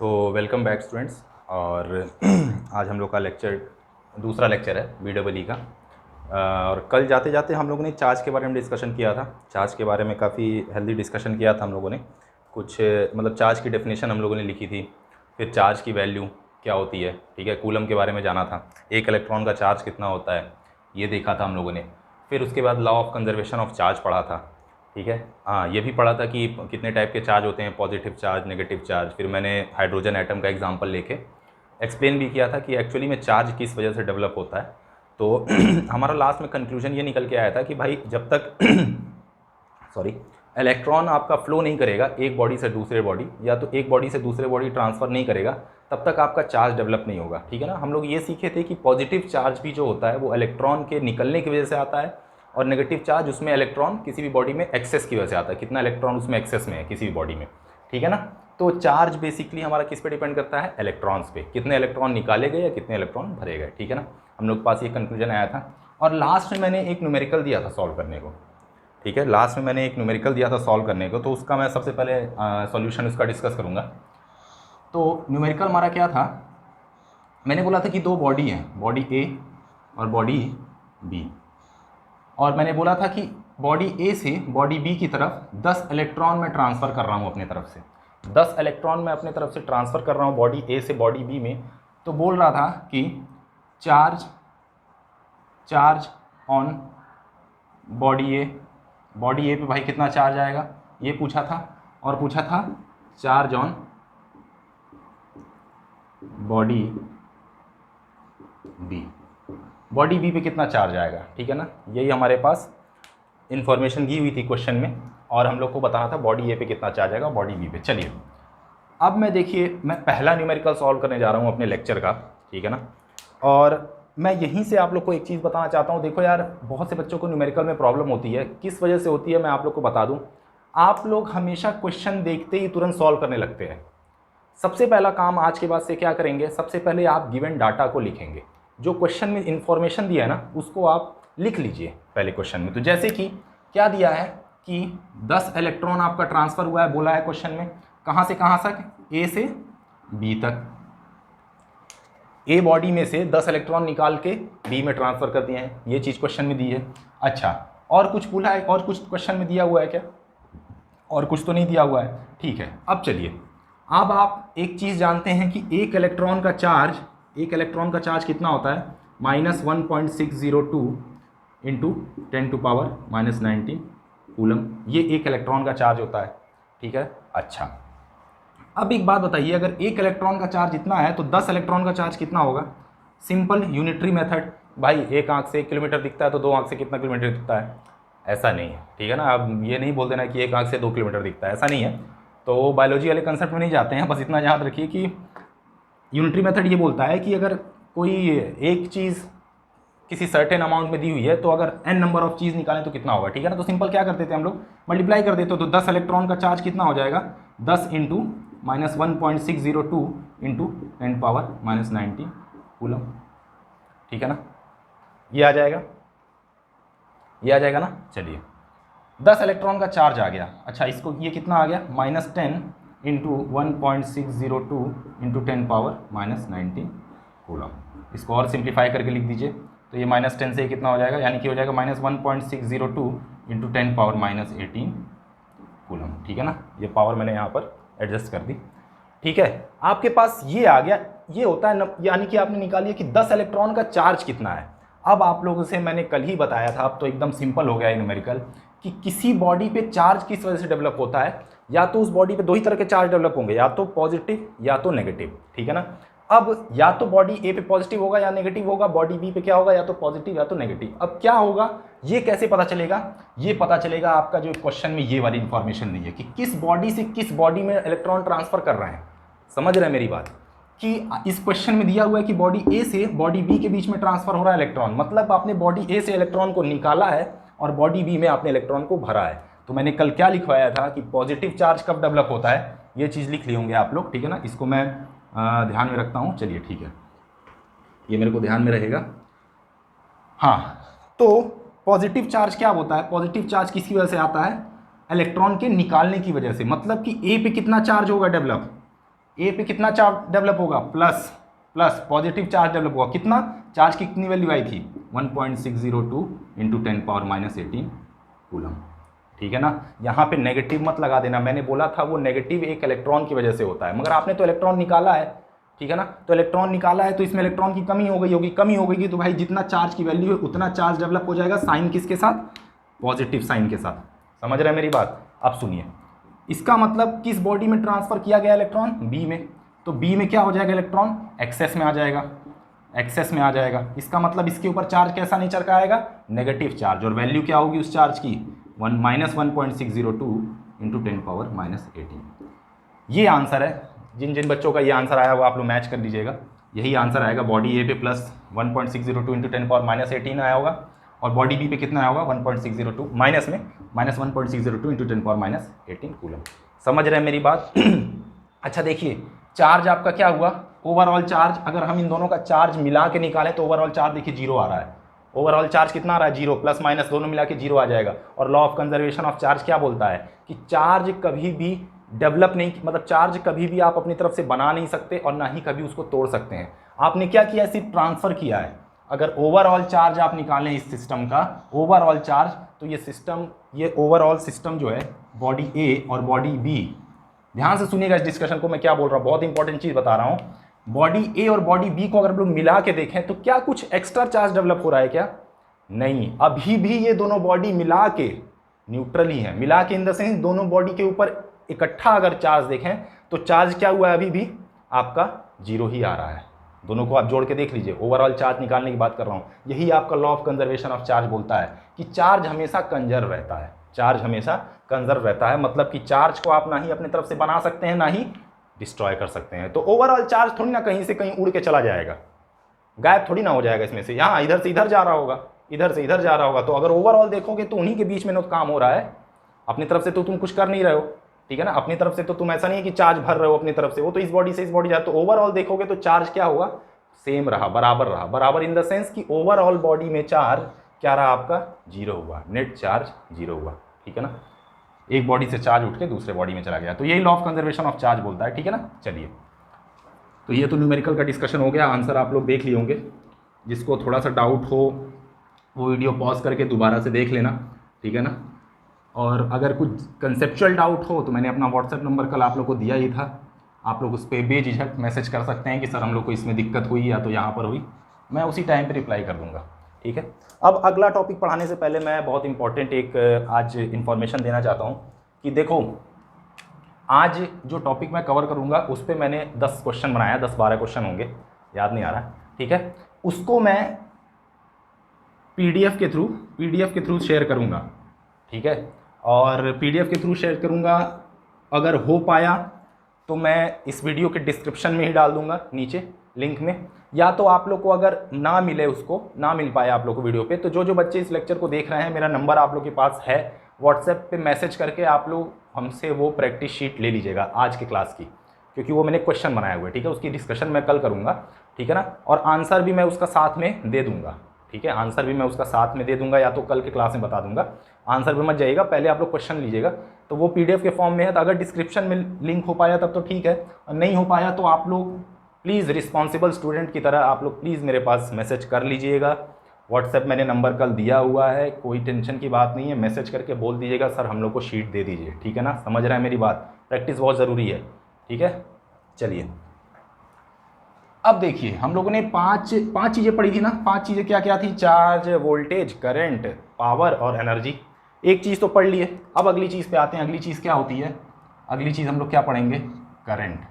तो welcome back students. और आज हम लोग का दूसरा लेक्चर है BEE का। और कल जाते जाते हम लोगों ने चार्ज के बारे में डिस्कशन किया था। चार्ज के बारे में काफ़ी हेल्दी डिस्कशन किया था हम लोगों ने। कुछ मतलब चार्ज की डेफिनेशन हम लोगों ने लिखी थी, फिर चार्ज की वैल्यू क्या होती है, ठीक है, कूलम के बारे में जाना था, एक इलेक्ट्रॉन का चार्ज कितना होता है ये देखा था हम लोगों ने। फिर उसके बाद law of conservation of charge पढ़ा था, ठीक है। हाँ, ये भी पढ़ा था कि कितने टाइप के चार्ज होते हैं, पॉजिटिव चार्ज, नेगेटिव चार्ज। फिर मैंने हाइड्रोजन एटम का एग्जांपल लेके एक्सप्लेन भी किया था कि एक्चुअली में चार्ज किस वजह से डेवलप होता है। तो हमारा लास्ट में कंक्लूजन ये निकल के आया था कि भाई जब तक सॉरी इलेक्ट्रॉन आपका फ्लो नहीं करेगा एक बॉडी से दूसरे बॉडी, या तो एक बॉडी से दूसरे बॉडी ट्रांसफ़र नहीं करेगा, तब तक आपका चार्ज डेवलप नहीं होगा, ठीक है ना। हम लोग ये सीखे थे कि पॉजिटिव चार्ज भी जो होता है वो इलेक्ट्रॉन के निकलने की वजह से आता है, और नेगेटिव चार्ज उसमें इलेक्ट्रॉन किसी भी बॉडी में एक्सेस की वजह से आता है, कितना इलेक्ट्रॉन उसमें एक्सेस में है किसी भी बॉडी में, ठीक है ना। तो चार्ज बेसिकली हमारा किस पे डिपेंड करता है, इलेक्ट्रॉन्स पे, कितने इलेक्ट्रॉन निकाले गए या कितने इलेक्ट्रॉन भरे गए, ठीक है ना। हम लोग के पास ये कंक्लूजन आया था। और लास्ट में मैंने एक न्यूमेरिकल दिया था सॉल्व करने को, ठीक है। लास्ट में मैंने एक न्यूमेरिकल दिया था सॉल्व करने को, तो उसका मैं सबसे पहले सॉल्यूशन उसका डिस्कस करूँगा। तो न्यूमेरिकल हमारा क्या था, मैंने बोला था कि दो बॉडी हैं, बॉडी ए और बॉडी बी, और मैंने बोला था कि बॉडी ए से बॉडी बी की तरफ 10 इलेक्ट्रॉन मैं ट्रांसफ़र कर रहा हूँ अपने तरफ से, 10 इलेक्ट्रॉन मैं अपने तरफ से ट्रांसफ़र कर रहा हूँ बॉडी ए से बॉडी बी में। तो बोल रहा था कि चार्ज ऑन बॉडी ए पे भाई कितना चार्ज आएगा ये पूछा था, और पूछा था चार्ज ऑन बॉडी बी पे कितना चार्ज आएगा, ठीक है ना। यही हमारे पास इन्फॉर्मेशन दी हुई थी क्वेश्चन में, और हम लोग को बताना था बॉडी ए पे कितना चार्ज आएगा बॉडी बी पे। चलिए अब मैं देखिए मैं पहला न्यूमेरिकल सॉल्व करने जा रहा हूँ अपने लेक्चर का, ठीक है ना। और मैं यहीं से आप लोग को एक चीज़ बताना चाहता हूँ। देखो यार, बहुत से बच्चों को न्यूमेरिकल में प्रॉब्लम होती है, किस वजह से होती है मैं आप लोग को बता दूँ। आप लोग हमेशा क्वेश्चन देखते ही तुरंत सॉल्व करने लगते हैं। सबसे पहला काम आज के बाद से क्या करेंगे, सबसे पहले आप गिवन डाटा को लिखेंगे, जो क्वेश्चन में इन्फॉर्मेशन दिया है ना उसको आप लिख लीजिए पहले क्वेश्चन में। तो जैसे कि क्या दिया है कि 10 इलेक्ट्रॉन आपका ट्रांसफ़र हुआ है, बोला है क्वेश्चन में, कहाँ से कहाँ तक, ए से बी तक। ए बॉडी में से 10 इलेक्ट्रॉन निकाल के बी में ट्रांसफ़र कर दिए हैं, ये चीज़ क्वेश्चन में दी है। अच्छा, और कुछ बोला है, और कुछ क्वेश्चन में दिया हुआ है क्या, और कुछ तो नहीं दिया हुआ है, ठीक है। अब चलिए, अब आप एक चीज़ जानते हैं कि एक इलेक्ट्रॉन का चार्ज कितना होता है, -1.602 इंटू 10⁻⁻19 कूलम, ये एक इलेक्ट्रॉन का चार्ज होता है, ठीक है। अच्छा, अब एक बात बताइए, अगर एक इलेक्ट्रॉन का चार्ज इतना है तो 10 इलेक्ट्रॉन का चार्ज कितना होगा। सिंपल यूनिटरी मेथड, भाई एक आंख से 1 किलोमीटर दिखता है तो दो आंख से कितना किलोमीटर दिखता है, ऐसा नहीं है, ठीक है ना। अब ये नहीं बोल देना कि एक आंख से 2 किलोमीटर दिखता है, ऐसा नहीं है। तो बायोलॉजी वाले कंसेप्ट में नहीं जाते हैं, बस इतना याद रखिए कि यूनिटरी मेथड ये बोलता है कि अगर कोई एक चीज़ किसी सर्टेन अमाउंट में दी हुई है तो अगर n नंबर ऑफ चीज़ निकालें तो कितना होगा, ठीक है ना। तो सिंपल क्या कर देते हैं हम लोग, मल्टीप्लाई कर देते हो, तो 10 इलेक्ट्रॉन का चार्ज कितना हो जाएगा, 10 इंटू -1.602 इंटू 10⁻⁻19 कूलम, ठीक है ना। ये आ जाएगा ना। चलिए 10 इलेक्ट्रॉन का चार्ज आ गया। अच्छा, इसको ये कितना आ गया, -10 इंटू 1.602 इंटू 10⁻⁻19 कूलम। इसको और सिंप्लीफाई करके लिख दीजिए, तो ये -10 से कितना हो जाएगा, यानी कि हो जाएगा -1.602 इंटू 10⁻⁻18 कूलम, ठीक है ना। ये पावर मैंने यहाँ पर एडजस्ट कर दी, ठीक है। आपके पास ये आ गया, ये होता है यानी कि आपने निकालिए कि 10 इलेक्ट्रॉन का चार्ज कितना है। अब आप लोगों से मैंने कल ही बताया था, अब तो एकदम सिंपल हो गया न्यूमेरिकल, कि किसी बॉडी पे चार्ज किस वजह से डेवलप होता है, या तो उस बॉडी पे दो ही तरह के चार्ज डेवलप होंगे, या तो पॉजिटिव या तो नेगेटिव, ठीक है ना। अब या तो बॉडी ए पे पॉजिटिव होगा या नेगेटिव होगा, बॉडी बी पे क्या होगा, या तो पॉजिटिव या तो नेगेटिव। अब क्या होगा ये कैसे पता चलेगा, ये पता चलेगा आपका जो क्वेश्चन में ये वाली इंफॉर्मेशन नहीं है कि किस बॉडी से किस बॉडी में इलेक्ट्रॉन ट्रांसफ़र कर रहे हैं। समझ रहे हैं मेरी बात, कि इस क्वेश्चन में दिया हुआ है कि बॉडी ए से बॉडी बी के बीच में ट्रांसफ़र हो रहा है इलेक्ट्रॉन, मतलब आपने बॉडी ए से इलेक्ट्रॉन को निकाला है और बॉडी बी में आपने इलेक्ट्रॉन को भरा है। तो मैंने कल क्या लिखवाया था कि पॉजिटिव चार्ज कब डेवलप होता है, ये चीज़ लिख ली होंगे आप लोग, ठीक है ना। इसको मैं ध्यान में रखता हूँ, चलिए ठीक है, ये मेरे को ध्यान में रहेगा। हाँ, तो पॉजिटिव चार्ज क्या होता है, पॉजिटिव चार्ज किसकी वजह से आता है, इलेक्ट्रॉन के निकालने की वजह से। मतलब कि ए पे कितना चार्ज होगा डेवलप, ए पे कितना चार्ज डेवलप होगा, plus plus positive charge develop होगा। कितना चार्ज की कितनी वैल्यू आई थी 1.602 इंटू 10⁻18 कूलम। ठीक है ना, यहाँ पे नेगेटिव मत लगा देना, मैंने बोला था वो नेगेटिव एक इलेक्ट्रॉन की वजह से होता है, मगर आपने तो इलेक्ट्रॉन निकाला है। ठीक है ना, तो इलेक्ट्रॉन निकाला है तो इसमें इलेक्ट्रॉन की कमी हो गई होगी, कमी हो गई तो भाई जितना चार्ज की वैल्यू है उतना चार्ज डेवलप हो जाएगा, साइन किसके साथ, पॉजिटिव साइन के साथ। समझ रहे हैं मेरी बात। अब सुनिए, इसका मतलब किस बॉडी में ट्रांसफर किया गया इलेक्ट्रॉन, बी में, तो बी में क्या हो जाएगा इलेक्ट्रॉन, एक्सेस में आ जाएगा, एक्सेस में आ जाएगा। इसका मतलब इसके ऊपर चार्ज कैसा नेचर का आएगा, नेगेटिव चार्ज, और वैल्यू क्या होगी उस चार्ज की, -1.602 इंटू 10⁻18। ये आंसर है। जिन जिन बच्चों का ये आंसर आया वो आप लोग मैच कर लीजिएगा, यही आंसर आएगा। बॉडी ए पे प्लस 1.602 इंटू 10⁻18 आया होगा, और बॉडी बी पे कितना आया होगा 1.602 माइनस में -1.602 इंटू 10⁻18 कूलम। समझ रहे हैं मेरी बात। अच्छा देखिए, चार्ज आपका क्या हुआ, ओवरऑल चार्ज, अगर हम इन दोनों का चार्ज मिला के निकालें तो ओवरऑल चार्ज देखिए 0 आ रहा है। ओवरऑल चार्ज कितना आ रहा है, 0, प्लस माइनस दोनों मिला के 0 आ जाएगा। और law of conservation of charge क्या बोलता है कि चार्ज कभी भी डेवलप नहीं, मतलब चार्ज कभी भी आप अपनी तरफ से बना नहीं सकते और ना ही कभी उसको तोड़ सकते हैं। आपने क्या किया, सिर्फ ट्रांसफर किया है। अगर ओवरऑल चार्ज आप निकालें इस सिस्टम का, ओवरऑल चार्ज, तो ये सिस्टम, ये ओवरऑल सिस्टम जो है बॉडी ए और बॉडी बी, ध्यान से सुनिएगा इस डिस्कशन को, मैं क्या बोल रहा हूँ, बहुत इंपॉर्टेंट चीज़ बता रहा हूँ। बॉडी ए और बॉडी बी को अगर हम लोग मिला के देखें तो क्या कुछ एक्स्ट्रा चार्ज डेवलप हो रहा है क्या, नहीं, अभी भी ये दोनों बॉडी मिला के न्यूट्रल ही है। मिला के इन द सेंस दोनों बॉडी के ऊपर इकट्ठा अगर चार्ज देखें तो चार्ज क्या हुआ है, अभी भी आपका 0 ही आ रहा है। दोनों को आप जोड़ के देख लीजिए, ओवरऑल चार्ज निकालने की बात कर रहा हूँ। यही आपका law of conservation of charge बोलता है कि चार्ज हमेशा कंजर्व रहता है, चार्ज हमेशा कंजर्व रहता है, मतलब कि चार्ज को आप ना ही अपनी तरफ से बना सकते हैं ना ही डिस्ट्रॉय कर सकते हैं। तो ओवरऑल चार्ज थोड़ी ना कहीं से कहीं उड़ के चला जाएगा, गायब थोड़ी ना हो जाएगा इसमें से, यहाँ इधर से इधर जा रहा होगा, इधर से इधर जा रहा होगा। तो अगर ओवरऑल देखोगे तो उन्हीं के बीच में काम हो रहा है, अपनी तरफ से तो तुम कुछ कर नहीं रहे हो। ठीक है ना, अपनी तरफ से तो तुम ऐसा नहीं है कि चार्ज भर रहे हो अपनी तरफ से, वो तो इस बॉडी से इस बॉडी जाए। तो ओवरऑल देखोगे तो चार्ज क्या होगा, सेम रहा, बराबर रहा, बराबर इन द सेंस कि ओवरऑल बॉडी में चार्ज क्या रहा आपका, 0 हुआ, नेट चार्ज 0 हुआ। ठीक है ना, एक बॉडी से चार्ज उठ के दूसरे बॉडी में चला गया। तो यही law of conservation of charge बोलता है। ठीक है ना, चलिए, तो ये तो न्यूमेरिकल का डिस्कशन हो गया, आंसर आप लोग देख लिए होंगे। जिसको थोड़ा सा डाउट हो वो वीडियो पॉज करके दोबारा से देख लेना। ठीक है ना, और अगर कुछ कंसेप्चुअल डाउट हो तो मैंने अपना व्हाट्सएप नंबर कल आप लोग को दिया ही था, आप लोग उस पर बेझिझक मैसेज कर सकते हैं कि सर हम लोग को इसमें दिक्कत हुई या तो यहाँ पर हुई, मैं उसी टाइम पे रिप्लाई कर दूंगा। ठीक है, अब अगला टॉपिक पढ़ाने से पहले मैं बहुत इंपॉर्टेंट एक आज इन्फॉर्मेशन देना चाहता हूँ कि देखो, आज जो टॉपिक मैं कवर करूँगा उस पर मैंने 10 क्वेश्चन बनाया, 10-12 क्वेश्चन होंगे, याद नहीं आ रहा। ठीक है, उसको मैं पीडीएफ के थ्रू शेयर करूँगा। ठीक है, और पीडीएफ के थ्रू शेयर करूँगा। अगर हो पाया तो मैं इस वीडियो के डिस्क्रिप्शन में ही डाल दूंगा नीचे लिंक में, या तो आप लोग को अगर ना मिले, उसको ना मिल पाए आप लोग को वीडियो पे, तो जो जो बच्चे इस लेक्चर को देख रहे हैं, मेरा नंबर आप लोग के पास है, व्हाट्सएप पे मैसेज करके आप लोग हमसे वो प्रैक्टिस शीट ले लीजिएगा आज की क्लास की, क्योंकि वो मैंने क्वेश्चन बनाए हुए। ठीक है, उसकी डिस्कशन मैं कल करूँगा। ठीक है ना, और आंसर भी मैं उसका साथ में दे दूँगा। ठीक है, आंसर भी मैं उसका साथ में दे दूंगा, या तो कल के क्लास में बता दूंगा। आंसर भी मत जाइएगा, पहले आप लोग क्वेश्चन लीजिएगा। तो वो पीडीएफ के फॉर्म में है, तो अगर डिस्क्रिप्शन में लिंक हो पाया तब तो ठीक है, और नहीं हो पाया तो आप लोग प्लीज़ रिस्पॉन्सिबल स्टूडेंट की तरह आप लोग प्लीज़ मेरे पास मैसेज कर लीजिएगा। व्हाट्सएप मैंने नंबर कल दिया हुआ है, कोई टेंशन की बात नहीं है, मैसेज करके बोल दीजिएगा सर हम लोग को शीट दे दीजिए। ठीक है ना, समझ रहे हैं मेरी बात, प्रैक्टिस बहुत ज़रूरी है। ठीक है, चलिए, अब देखिए हम लोगों ने पांच चीज़ें पढ़ी थी ना। 5 चीज़ें क्या क्या थी, चार्ज, वोल्टेज, करंट, पावर और एनर्जी। एक चीज़ तो पढ़ लिए, अब अगली चीज़ पे आते हैं। अगली चीज़ क्या होती है, अगली चीज़ हम लोग क्या पढ़ेंगे, करंट।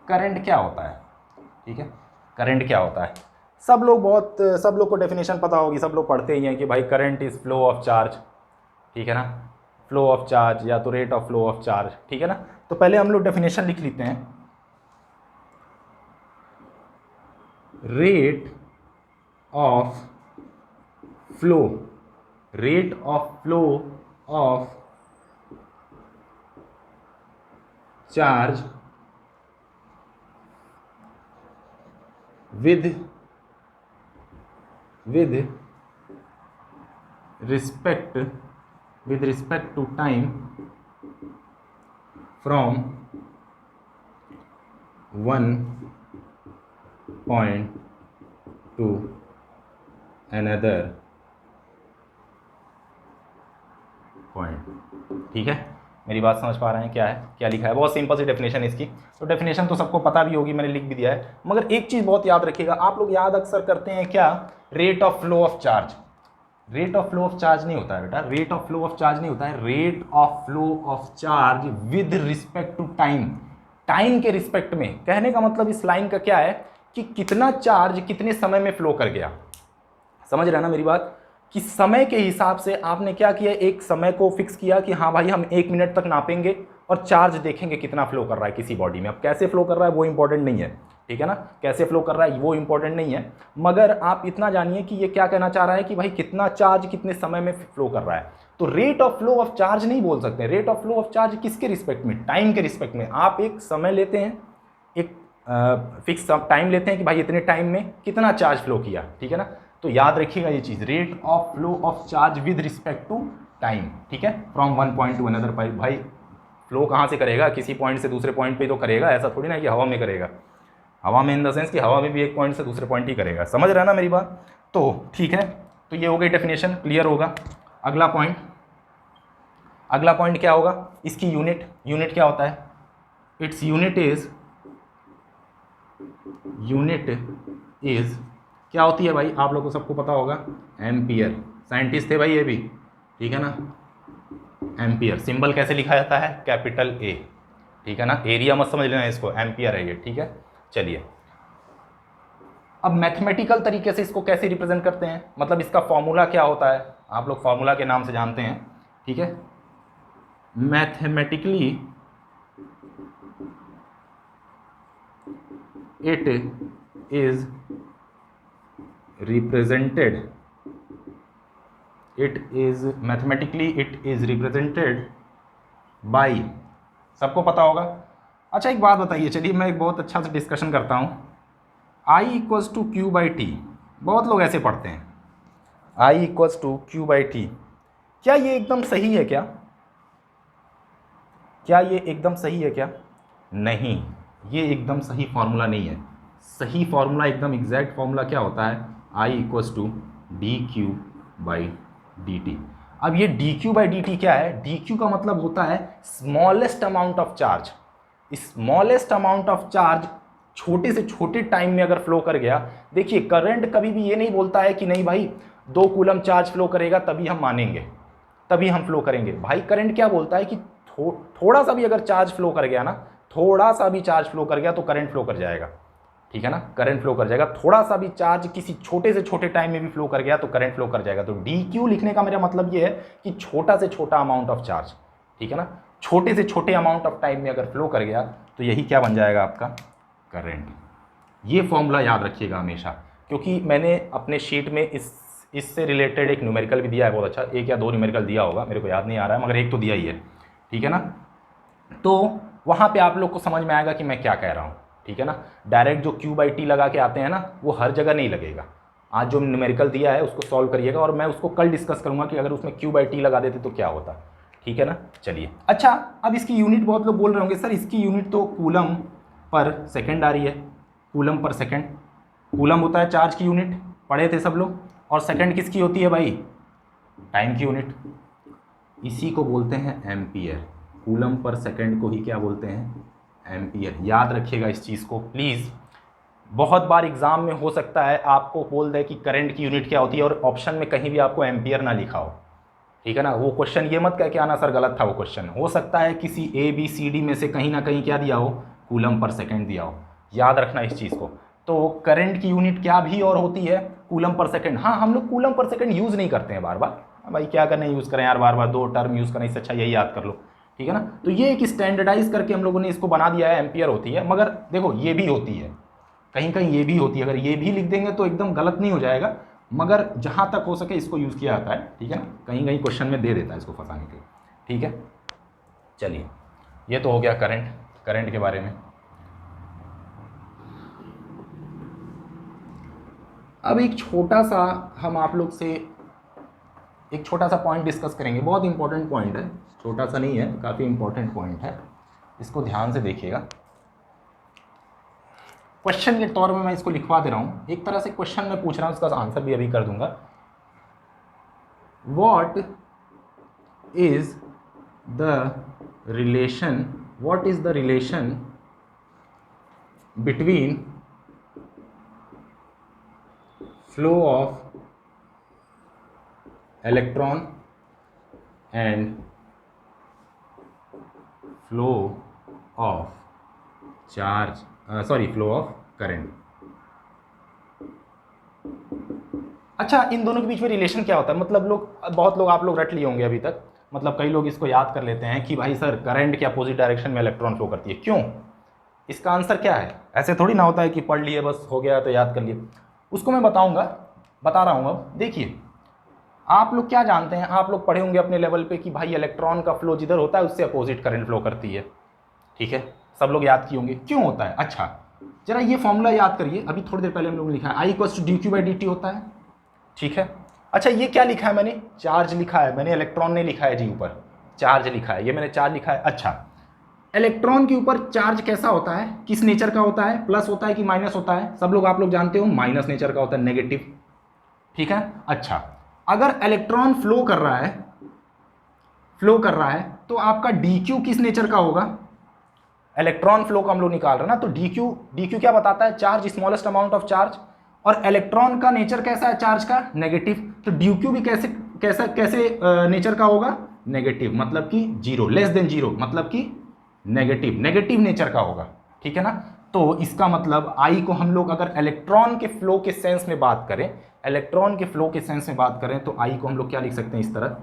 करंट क्या होता है, ठीक है, करंट क्या होता है, सब लोग को डेफिनेशन पता होगी, सब लोग पढ़ते ही हैं कि भाई current is flow of charge. ठीक है ना, फ्लो ऑफ चार्ज या तो rate of flow of charge. ठीक है ना, तो पहले हम लोग डेफिनेशन लिख लेते हैं। Rate of flow of charge with respect to time from one point to another point. ठीक है, मेरी बात समझ पा रहे हैं क्या है, क्या लिखा है? बहुत सिंपल सी डेफिनेशन है इसकी। तो डेफिनेशन तो सबको पता भी होगी, मैंने लिख भी दिया है, मगर एक चीज़ बहुत याद रखिएगा, आप लोग याद अक्सर करते हैं क्या, rate of flow of charge. Rate of flow of charge नहीं होता है बेटा, rate of flow of charge नहीं होता है, rate of flow of charge with respect to time. Time के रिस्पेक्ट में, कहने का मतलब इस लाइन का क्या है कि कितना चार्ज कितने समय में फ्लो कर गया। समझ रहे हैं ना मेरी बात, कि समय के हिसाब से आपने क्या किया, एक समय को फिक्स किया कि हाँ भाई हम 1 मिनट तक नापेंगे और चार्ज देखेंगे कितना फ्लो कर रहा है किसी बॉडी में। अब कैसे फ्लो कर रहा है वो इंपॉर्टेंट नहीं है, ठीक है ना, कैसे फ्लो कर रहा है वो इंपॉर्टेंट नहीं है, मगर आप इतना जानिए कि ये क्या कहना चाह रहा है कि भाई कितना चार्ज कितने समय में फ्लो कर रहा है। तो rate of flow of charge नहीं बोल सकते, rate of flow of charge किसके रिस्पेक्ट में, टाइम के रिस्पेक्ट में। आप एक समय लेते हैं, एक फिक्स टाइम लेते हैं कि भाई इतने टाइम में कितना चार्ज फ्लो किया, ठीक है ना। तो याद रखिएगा ये चीज़, rate of flow of charge with respect to time, ठीक है, from one point to another point. भाई फ्लो कहाँ से करेगा, किसी पॉइंट से दूसरे पॉइंट पे तो करेगा, ऐसा थोड़ी ना कि हवा में करेगा। हवा में इन द सेंस कि हवा में भी एक पॉइंट से दूसरे पॉइंट ही करेगा। समझ रहे हैं ना मेरी बात? तो ठीक है, तो ये हो गई डेफिनेशन, क्लियर होगा। अगला पॉइंट, अगला पॉइंट क्या होगा, इसकी यूनिट, यूनिट क्या होता है, इट्स यूनिट इज क्या होती है भाई, आप लोगों को सबको पता होगा, एम्पियर। साइंटिस्ट थे भाई ये भी, ठीक है ना। एम्पियर सिंबल कैसे लिखा जाता है, कैपिटल ए, ठीक है ना, एरिया मत समझ लेना इसको, एम्पियर है ये, ठीक है। चलिए अब मैथमेटिकल तरीके से इसको कैसे रिप्रेजेंट करते हैं, मतलब इसका फॉर्मूला क्या होता है, आप लोग फॉर्मूला के नाम से जानते हैं, ठीक है। Mathematically it is represented, it is mathematically it is represented by, सबको पता होगा। अच्छा एक बात बताइए, चलिए मैं एक बहुत अच्छा सा डिस्कशन करता हूँ, I equals to Q by T, बहुत लोग ऐसे पढ़ते हैं, I equals to Q by T, क्या ये एकदम सही है क्या, क्या ये एकदम सही है क्या? नहीं, ये एकदम सही फॉर्मूला नहीं है। सही फॉर्मूला, एकदम एग्जैक्ट फॉर्मूला क्या होता है, I equals to d Q by d T. अब ये d Q by d T क्या है, डी क्यू का मतलब होता है smallest amount of charge. Smallest amount of charge छोटे से छोटे टाइम में अगर फ्लो कर गया, देखिए करंट कभी भी ये नहीं बोलता है कि नहीं भाई 2 कूलम चार्ज फ्लो करेगा तभी हम मानेंगे, तभी हम फ्लो करेंगे। भाई करंट क्या बोलता है कि थोड़ा सा भी अगर चार्ज फ्लो कर गया ना, थोड़ा सा भी चार्ज फ्लो कर गया तो करंट फ्लो कर जाएगा, ठीक है ना, करंट फ्लो कर जाएगा। थोड़ा सा भी चार्ज किसी छोटे से छोटे टाइम में भी फ्लो कर गया तो करंट फ्लो कर जाएगा। तो डी क्यू लिखने का मेरा मतलब ये है कि छोटा से छोटा अमाउंट ऑफ चार्ज, ठीक है ना, छोटे से छोटे अमाउंट ऑफ टाइम में अगर फ्लो कर गया तो यही क्या बन जाएगा आपका, करंट। ये फॉर्मूला याद रखिएगा हमेशा, क्योंकि मैंने अपने शीट में इससे रिलेटेड एक न्यूमेरिकल भी दिया है, बहुत अच्छा, 1 या 2 न्यूमेरिकल दिया होगा, मेरे को याद नहीं आ रहा है, मगर एक तो दिया ही है, ठीक है ना। तो वहाँ पे आप लोग को समझ में आएगा कि मैं क्या कह रहा हूँ, ठीक है ना। डायरेक्ट जो क्यू बाई टी लगा के आते हैं ना, वो हर जगह नहीं लगेगा। आज जो न्यूमेरिकल दिया है उसको सॉल्व करिएगा, और मैं उसको कल डिस्कस करूँगा कि अगर उसमें क्यू बाई टी लगा देते तो क्या होता, ठीक है ना। चलिए अच्छा, अब इसकी यूनिट बहुत लोग बोल रहे होंगे सर इसकी यूनिट तो कूलम पर सेकेंड आ रही है, कूलम पर सेकेंड। कूलम होता है चार्ज की यूनिट, पढ़े थे सब लोग, और सेकेंड किसकी होती है भाई, टाइम की यूनिट, इसी को बोलते हैं एम्पियर। कूलम पर सेकेंड को ही क्या बोलते हैं, एम्पियर। याद रखिएगा इस चीज़ को प्लीज़, बहुत बार एग्जाम में हो सकता है आपको बोल दे कि करंट की यूनिट क्या होती है और ऑप्शन में कहीं भी आपको एम्पियर ना लिखा हो, ठीक है ना। वो क्वेश्चन ये मत कह के आना सर गलत था वो क्वेश्चन, हो सकता है किसी ABCD में से कहीं ना कहीं क्या दिया हो, कूलम पर सेकेंड दिया हो। याद रखना इस चीज़ को। तो करंट की यूनिट क्या भी और होती है, कूलम पर सेकेंड। हाँ, हम लोग कूलम पर सेकेंड यूज़ नहीं करते हैं बार बार, भाई क्या करने यूज़ करें यार, बार बार 2 टर्म यूज़ करने से अच्छा यही याद कर लो, ठीक है ना। तो ये एक स्टैंडर्डाइज करके हम लोगों ने इसको बना दिया है, एम्पियर होती है, मगर देखो ये भी होती है, कहीं कहीं ये भी होती है। अगर ये भी लिख देंगे तो एकदम गलत नहीं हो जाएगा, मगर जहाँ तक हो सके इसको यूज़ किया जाता है, ठीक है ना। कहीं कहीं क्वेश्चन में दे देता है इसको फंसाने के लिए, ठीक है। चलिए ये तो हो गया करंट के बारे में। अब एक छोटा सा हम आप लोग से एक छोटा सा पॉइंट डिस्कस करेंगे, बहुत इंपॉर्टेंट पॉइंट है, छोटा सा नहीं है, काफ़ी इंपॉर्टेंट पॉइंट है, इसको ध्यान से देखिएगा। क्वेश्चन के तौर में मैं इसको लिखवा दे रहा हूँ, एक तरह से क्वेश्चन में पूछ रहा हूँ, उसका आंसर भी अभी कर दूंगा। What is the relation between flow of electron and flow of flow of current? अच्छा, इन दोनों के बीच में रिलेशन क्या होता है? मतलब बहुत लोग आप लोग रट लिए होंगे अभी तक, मतलब कई लोग इसको याद कर लेते हैं कि भाई सर करंट के अपोजिट डायरेक्शन में इलेक्ट्रॉन फ्लो करती है। क्यों? इसका आंसर क्या है? ऐसे थोड़ी ना होता है कि पढ़ लिए बस हो गया तो याद कर लिए, उसको मैं बता रहा हूँ। अब देखिए, आप लोग क्या जानते हैं, आप लोग पढ़े होंगे अपने लेवल पे कि भाई इलेक्ट्रॉन का फ्लो जिधर होता है उससे अपोजिट करंट फ्लो करती है। ठीक है, सब लोग याद किए होंगे क्यों होता है। अच्छा, जरा ये फॉर्मूला याद करिए, अभी थोड़ी देर पहले हम लोगों ने लिखा है I=dQ/dt होता है। ठीक है, अच्छा ये क्या लिखा है मैंने? चार्ज लिखा है, मैंने इलेक्ट्रॉन नहीं लिखा है जी, ऊपर चार्ज लिखा है, ये मैंने चार्ज लिखा है। अच्छा, इलेक्ट्रॉन के ऊपर चार्ज कैसा होता है, किस नेचर का होता है? प्लस होता है कि माइनस होता है? सब लोग आप लोग जानते हो माइनस नेचर का होता है, नेगेटिव। ठीक है, अच्छा अगर इलेक्ट्रॉन फ्लो कर रहा है तो आपका dq किस नेचर का होगा? इलेक्ट्रॉन फ्लो का हम लोग निकाल रहे हैं ना, तो dq क्या बताता है? Charge, smallest amount of charge. और इलेक्ट्रॉन का नेचर कैसा है चार्ज का? नेगेटिव। तो dq भी कैसे नेचर का होगा? नेगेटिव, मतलब कि जीरो, लेस देन जीरो, मतलब कि नेगेटिव नेचर का होगा। ठीक है ना, तो इसका मतलब I को हम लोग अगर इलेक्ट्रॉन के फ्लो के सेंस में बात करें, तो I को हम लोग क्या लिख सकते हैं इस तरह,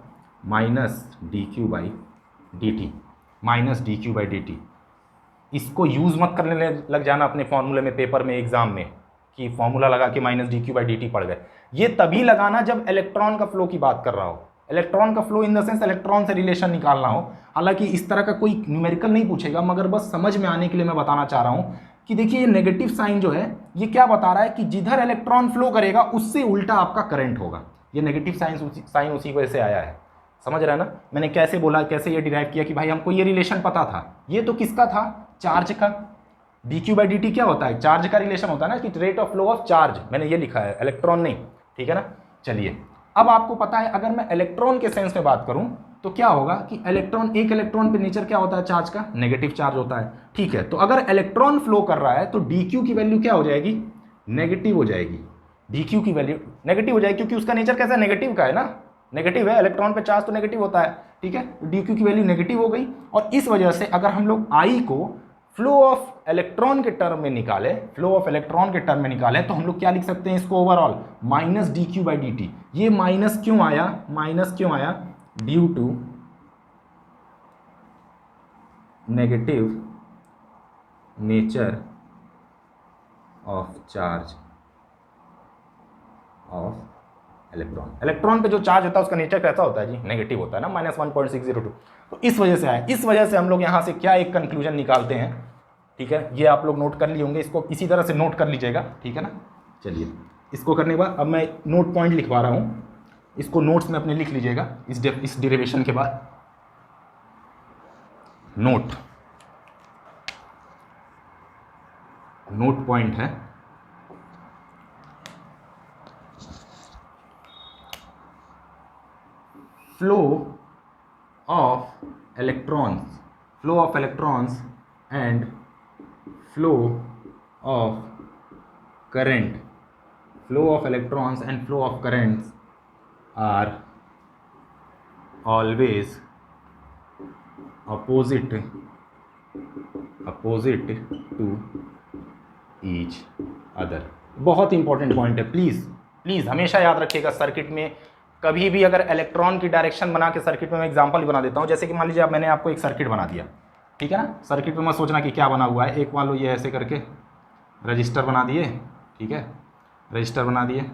-dQ/dt। इसको यूज मत करने लग जाना अपने फॉर्मूले में, पेपर में, एग्जाम में, कि फॉर्मूला लगा के -dQ/dt पढ़ गए। ये तभी लगाना जब इलेक्ट्रॉन का फ्लो की बात कर रहा हो, इलेक्ट्रॉन का flow in the sense electron से रिलेशन निकालना हो। हालांकि इस तरह का कोई न्यूमेरिकल नहीं पूछेगा, मगर बस समझ में आने के लिए मैं बताना चाह रहा हूँ कि देखिए ये नेगेटिव साइन जो है ये क्या बता रहा है कि जिधर इलेक्ट्रॉन फ्लो करेगा उससे उल्टा आपका करंट होगा। ये नेगेटिव साइन उसी वजह से आया है, समझ रहे हैं ना? मैंने कैसे बोला, कैसे ये डिराइव किया कि भाई हमको ये रिलेशन पता था। ये तो किसका था? चार्ज का। dQ/dt क्या होता है? चार्ज का रिलेशन होता है ना, कि rate of flow of charge. मैंने ये लिखा है, इलेक्ट्रॉन नहीं। ठीक है ना, चलिए अब आपको पता है अगर मैं इलेक्ट्रॉन के सेंस में बात करूं तो क्या होगा कि एक इलेक्ट्रॉन पे नेचर क्या होता है चार्ज का? नेगेटिव चार्ज होता है। ठीक है, तो अगर इलेक्ट्रॉन फ्लो कर रहा है तो dq की वैल्यू क्या हो जाएगी? नेगेटिव हो जाएगी। dq की वैल्यू नेगेटिव हो जाएगी क्योंकि उसका नेचर कैसा है? नेगेटिव का है ना, नेगेटिव है, इलेक्ट्रॉन पे चार्ज तो नेगेटिव होता है। ठीक है, dq की वैल्यू नेगेटिव हो गई, और इस वजह से अगर हम लोग I को फ्लो ऑफ इलेक्ट्रॉन के टर्म में निकाले, तो हम लोग क्या लिख सकते हैं इसको ओवरऑल? -dQ/dt। ये माइनस क्यों आया? Due to negative nature of charge of electron पे जो चार्ज होता है उसका नेचर कैसा होता है जी? नेगेटिव होता है ना, -1.602। तो इस वजह से आया। इस वजह से हम लोग यहाँ से क्या एक कंक्लूजन निकालते हैं। ठीक है, ये आप लोग नोट कर लिए होंगे, इसको इसी तरह से नोट कर लीजिएगा। ठीक है ना, चलिए इसको करने के बाद अब मैं नोट पॉइंट लिखवा रहा हूँ, इसको नोट्स में अपने लिख लीजिएगा इस डेरिवेशन के बाद। नोट पॉइंट है flow of electrons and flow of current are always opposite to each other। बहुत इंपॉर्टेंट पॉइंट है, प्लीज़ हमेशा याद रखिएगा। सर्किट में कभी भी अगर इलेक्ट्रॉन की डायरेक्शन बना के सर्किट में मैं एग्जांपल भी बना देता हूँ, जैसे कि मान लीजिए अब मैंने आपको एक सर्किट बना दिया। ठीक है ना, सर्किट में मत सोचना कि क्या बना हुआ है। एक मान लो ये ऐसे करके रजिस्टर बना दिए। ठीक है, रजिस्टर बना दिए,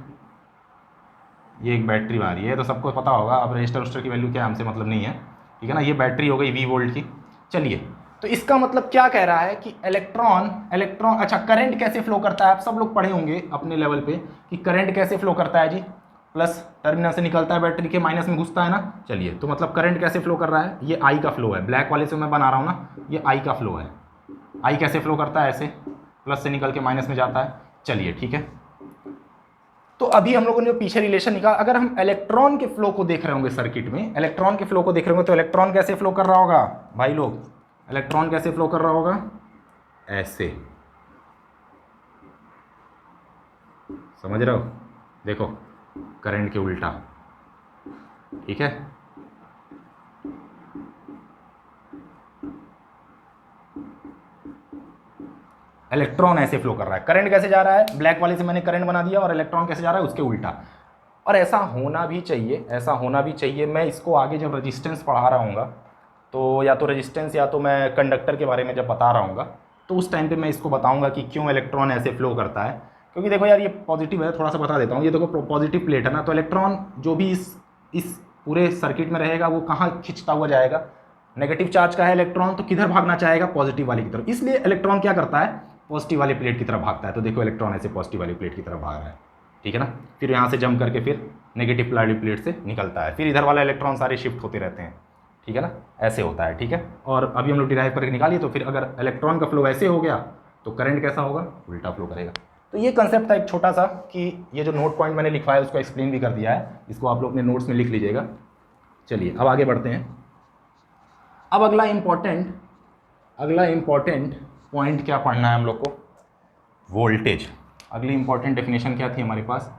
ये एक बैटरी बना रही है, तो सबको पता होगा। अब रजिस्टर की वैल्यू क्या हमसे मतलब नहीं है। ठीक है ना, ये बैटरी हो गई 20 वोल्ट की। चलिए, तो इसका मतलब क्या कह रहा है कि इलेक्ट्रॉन अच्छा करंट कैसे फ्लो करता है? आप सब लोग पढ़े होंगे अपने लेवल पे कि करंट कैसे फ्लो करता है जी? प्लस टर्मिनल से निकलता है बैटरी के, माइनस में घुसता है ना। चलिए, तो मतलब करंट कैसे फ्लो कर रहा है? ये I का फ्लो है, ब्लैक वाले से मैं बना रहा हूँ ना, ये I का फ्लो है। I कैसे फ्लो करता है? ऐसे प्लस से निकल के माइनस में जाता है। चलिए ठीक है, तो अभी हम लोगों ने जो पीछे रिलेशन निकाला, अगर हम इलेक्ट्रॉन के फ्लो को देख रहे होंगे सर्किट में, इलेक्ट्रॉन के फ्लो को देख रहे होंगे, तो इलेक्ट्रॉन कैसे फ्लो कर रहा होगा भाई लोग? इलेक्ट्रॉन कैसे फ्लो कर रहा होगा? ऐसे, समझ रहे हो? देखो करंट के उल्टा, ठीक है। इलेक्ट्रॉन ऐसे फ्लो कर रहा है, करंट कैसे जा रहा है? ब्लैक वाले से मैंने करंट बना दिया, और इलेक्ट्रॉन कैसे जा रहा है? उसके उल्टा। और ऐसा होना भी चाहिए, ऐसा होना भी चाहिए। मैं इसको आगे जब रेजिस्टेंस पढ़ा रहा हूँगा, तो या तो रेजिस्टेंस या तो मैं कंडक्टर के बारे में जब बता रहा हूँगा, तो उस टाइम पे मैं इसको बताऊँगा कि क्यों इलेक्ट्रॉन ऐसे फ्लो करता है। क्योंकि देखो यार, ये पॉजिटिव है, थोड़ा सा बता देता हूँ। ये देखो पॉजिटिव प्लेट है ना, तो इलेक्ट्रॉन जो भी इस पूरे सर्किट में रहेगा वो कहाँ खिंचता हुआ जाएगा? नेगेटिव चार्ज का है इलेक्ट्रॉन, तो किधर भागना चाहेगा? पॉजिटिव वाले की तरफ। इसलिए इलेक्ट्रॉन क्या करता है? पॉजिटिव वाली प्लेट की तरफ भागता है। तो देखो इलेक्ट्रॉन ऐसे पॉजिटिव वाली प्लेट की तरफ भाग रहा है, ठीक है ना। फिर यहाँ से जंप करके फिर नेगेटिव वाली प्लेट से निकलता है, फिर इधर वाला इलेक्ट्रॉन सारे शिफ्ट होते रहते हैं, ठीक है ना। ऐसे होता है, ठीक है। और अभी हम लोग डिराइव करके निकालिए, तो फिर अगर इलेक्ट्रॉन का फ्लो ऐसे हो गया तो करंट कैसा होगा? उल्टा फ्लो करेगा। तो ये कंसेप्ट था एक छोटा सा, कि ये जो नोट पॉइंट मैंने लिखवाया उसको एक्सप्लेन भी कर दिया है, इसको आप लोग अपने नोट्स में लिख लीजिएगा। चलिए अब आगे बढ़ते हैं। अब अगला इम्पॉर्टेंट पॉइंट क्या पढ़ना है हम लोग को? वोल्टेज। अगली इंपॉर्टेंट डेफिनेशन क्या थी हमारे पास?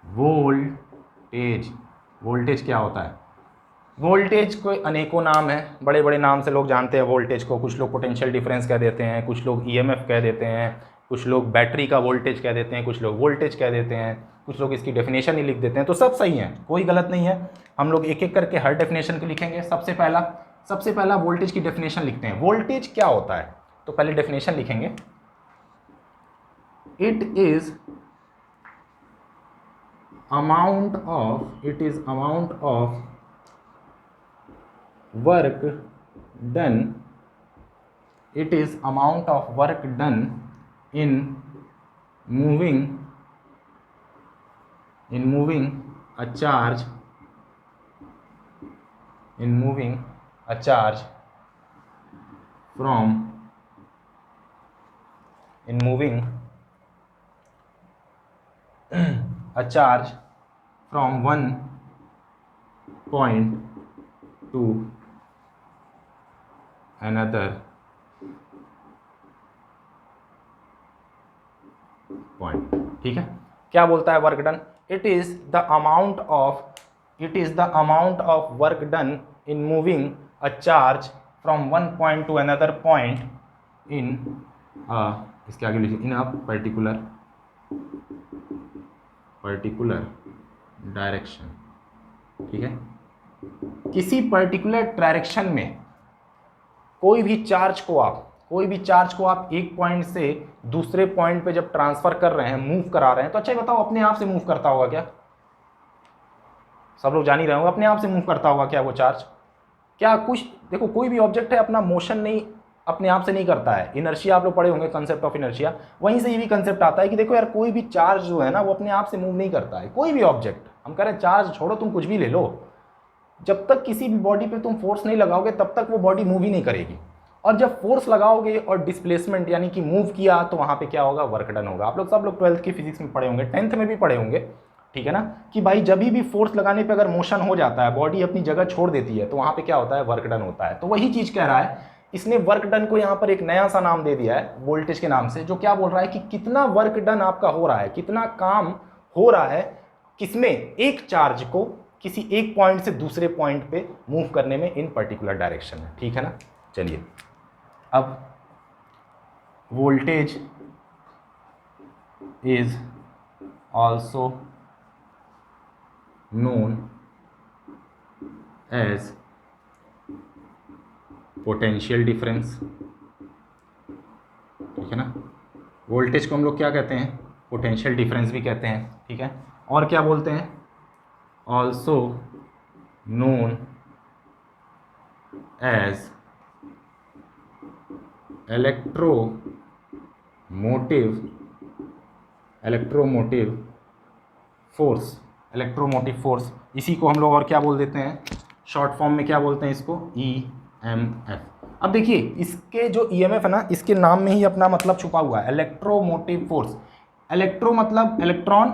वोल्टेज। वोल्टेज क्या होता है? वोल्टेज कोई अनेकों नाम है, बड़े बड़े नाम से लोग जानते हैं वोल्टेज को। कुछ लोग पोटेंशियल डिफरेंस कह देते हैं, कुछ लोग ईएमएफ कह देते हैं, कुछ लोग बैटरी का वोल्टेज कह देते हैं, कुछ लोग वोल्टेज कह देते हैं, कुछ लोग इसकी डेफिनेशन ही लिख देते हैं। तो सब सही है, कोई गलत नहीं है। हम लोग एक एक करके हर डेफिनेशन को लिखेंगे। सबसे पहला वोल्टेज की डेफिनेशन लिखते हैं। वोल्टेज क्या होता है? तो पहले डेफिनेशन लिखेंगे। It is amount of work done. It is amount of work done in moving a charge from a charge from one point to another point, ठीक है। क्या बोलता है work done? It is the amount of work done in moving a charge from one point to another point in इसके आगे लिखिए, इन a particular direction, ठीक है। किसी पर्टिकुलर डायरेक्शन में कोई भी चार्ज को आप एक पॉइंट से दूसरे पॉइंट पे जब ट्रांसफर कर रहे हैं, मूव करा रहे हैं, तो अच्छा बताओ अपने आप से मूव करता होगा क्या? सब लोग जान ही रहे होंगे, अपने आप से मूव करता होगा क्या वो चार्ज? क्या कुछ देखो, कोई भी ऑब्जेक्ट है अपना मोशन नहीं अपने आप से नहीं करता है। इनर्शिया आप लोग पढ़े होंगे, कंसेप्ट ऑफ इनर्शिया, वहीं से ये भी कंसेप्ट आता है कि देखो यार, कोई भी चार्ज जो है ना वो अपने आप से मूव नहीं करता है। कोई भी ऑब्जेक्ट, हम कह रहे हैं चार्ज छोड़ो, तुम कुछ भी ले लो, जब तक किसी भी बॉडी पे तुम फोर्स नहीं लगाओगे तब तक वो बॉडी मूव ही नहीं करेगी। और जब फोर्स लगाओगे और डिस्प्लेसमेंट यानी कि मूव किया, तो वहाँ पे क्या होगा? वर्क डन होगा। आप लोग सब लोग 12th की फिजिक्स में पढ़े होंगे, 10th में भी पढ़े होंगे, ठीक है ना, कि भाई जब भी फोर्स लगाने पे अगर मोशन हो जाता है, बॉडी अपनी जगह छोड़ देती है, तो वहाँ पे क्या होता है? वर्क डन होता है। तो वही चीज़ कह रहा है, इसने वर्क डन को यहाँ पर एक नया सा नाम दे दिया है वोल्टेज के नाम से, जो क्या बोल रहा है कि कितना वर्क डन आपका हो रहा है, कितना काम हो रहा है, किसमें? एक चार्ज को किसी एक पॉइंट से दूसरे पॉइंट पे मूव करने में इन पर्टिकुलर डायरेक्शन में, ठीक है ना। चलिए अब voltage is also known as potential difference, ठीक है ना। वोल्टेज को हम लोग क्या कहते हैं? पोटेंशियल डिफरेंस भी कहते हैं, ठीक है। और क्या बोलते हैं? Also known as electromotive force. इसी को हम लोग और क्या बोल देते हैं? शॉर्ट फॉर्म में क्या बोलते हैं इसको? EMF। अब देखिए इसके जो ईएमएफ है ना, इसके नाम में ही अपना मतलब छुपा हुआ है, इलेक्ट्रोमोटिव फोर्स। इलेक्ट्रो मतलब इलेक्ट्रॉन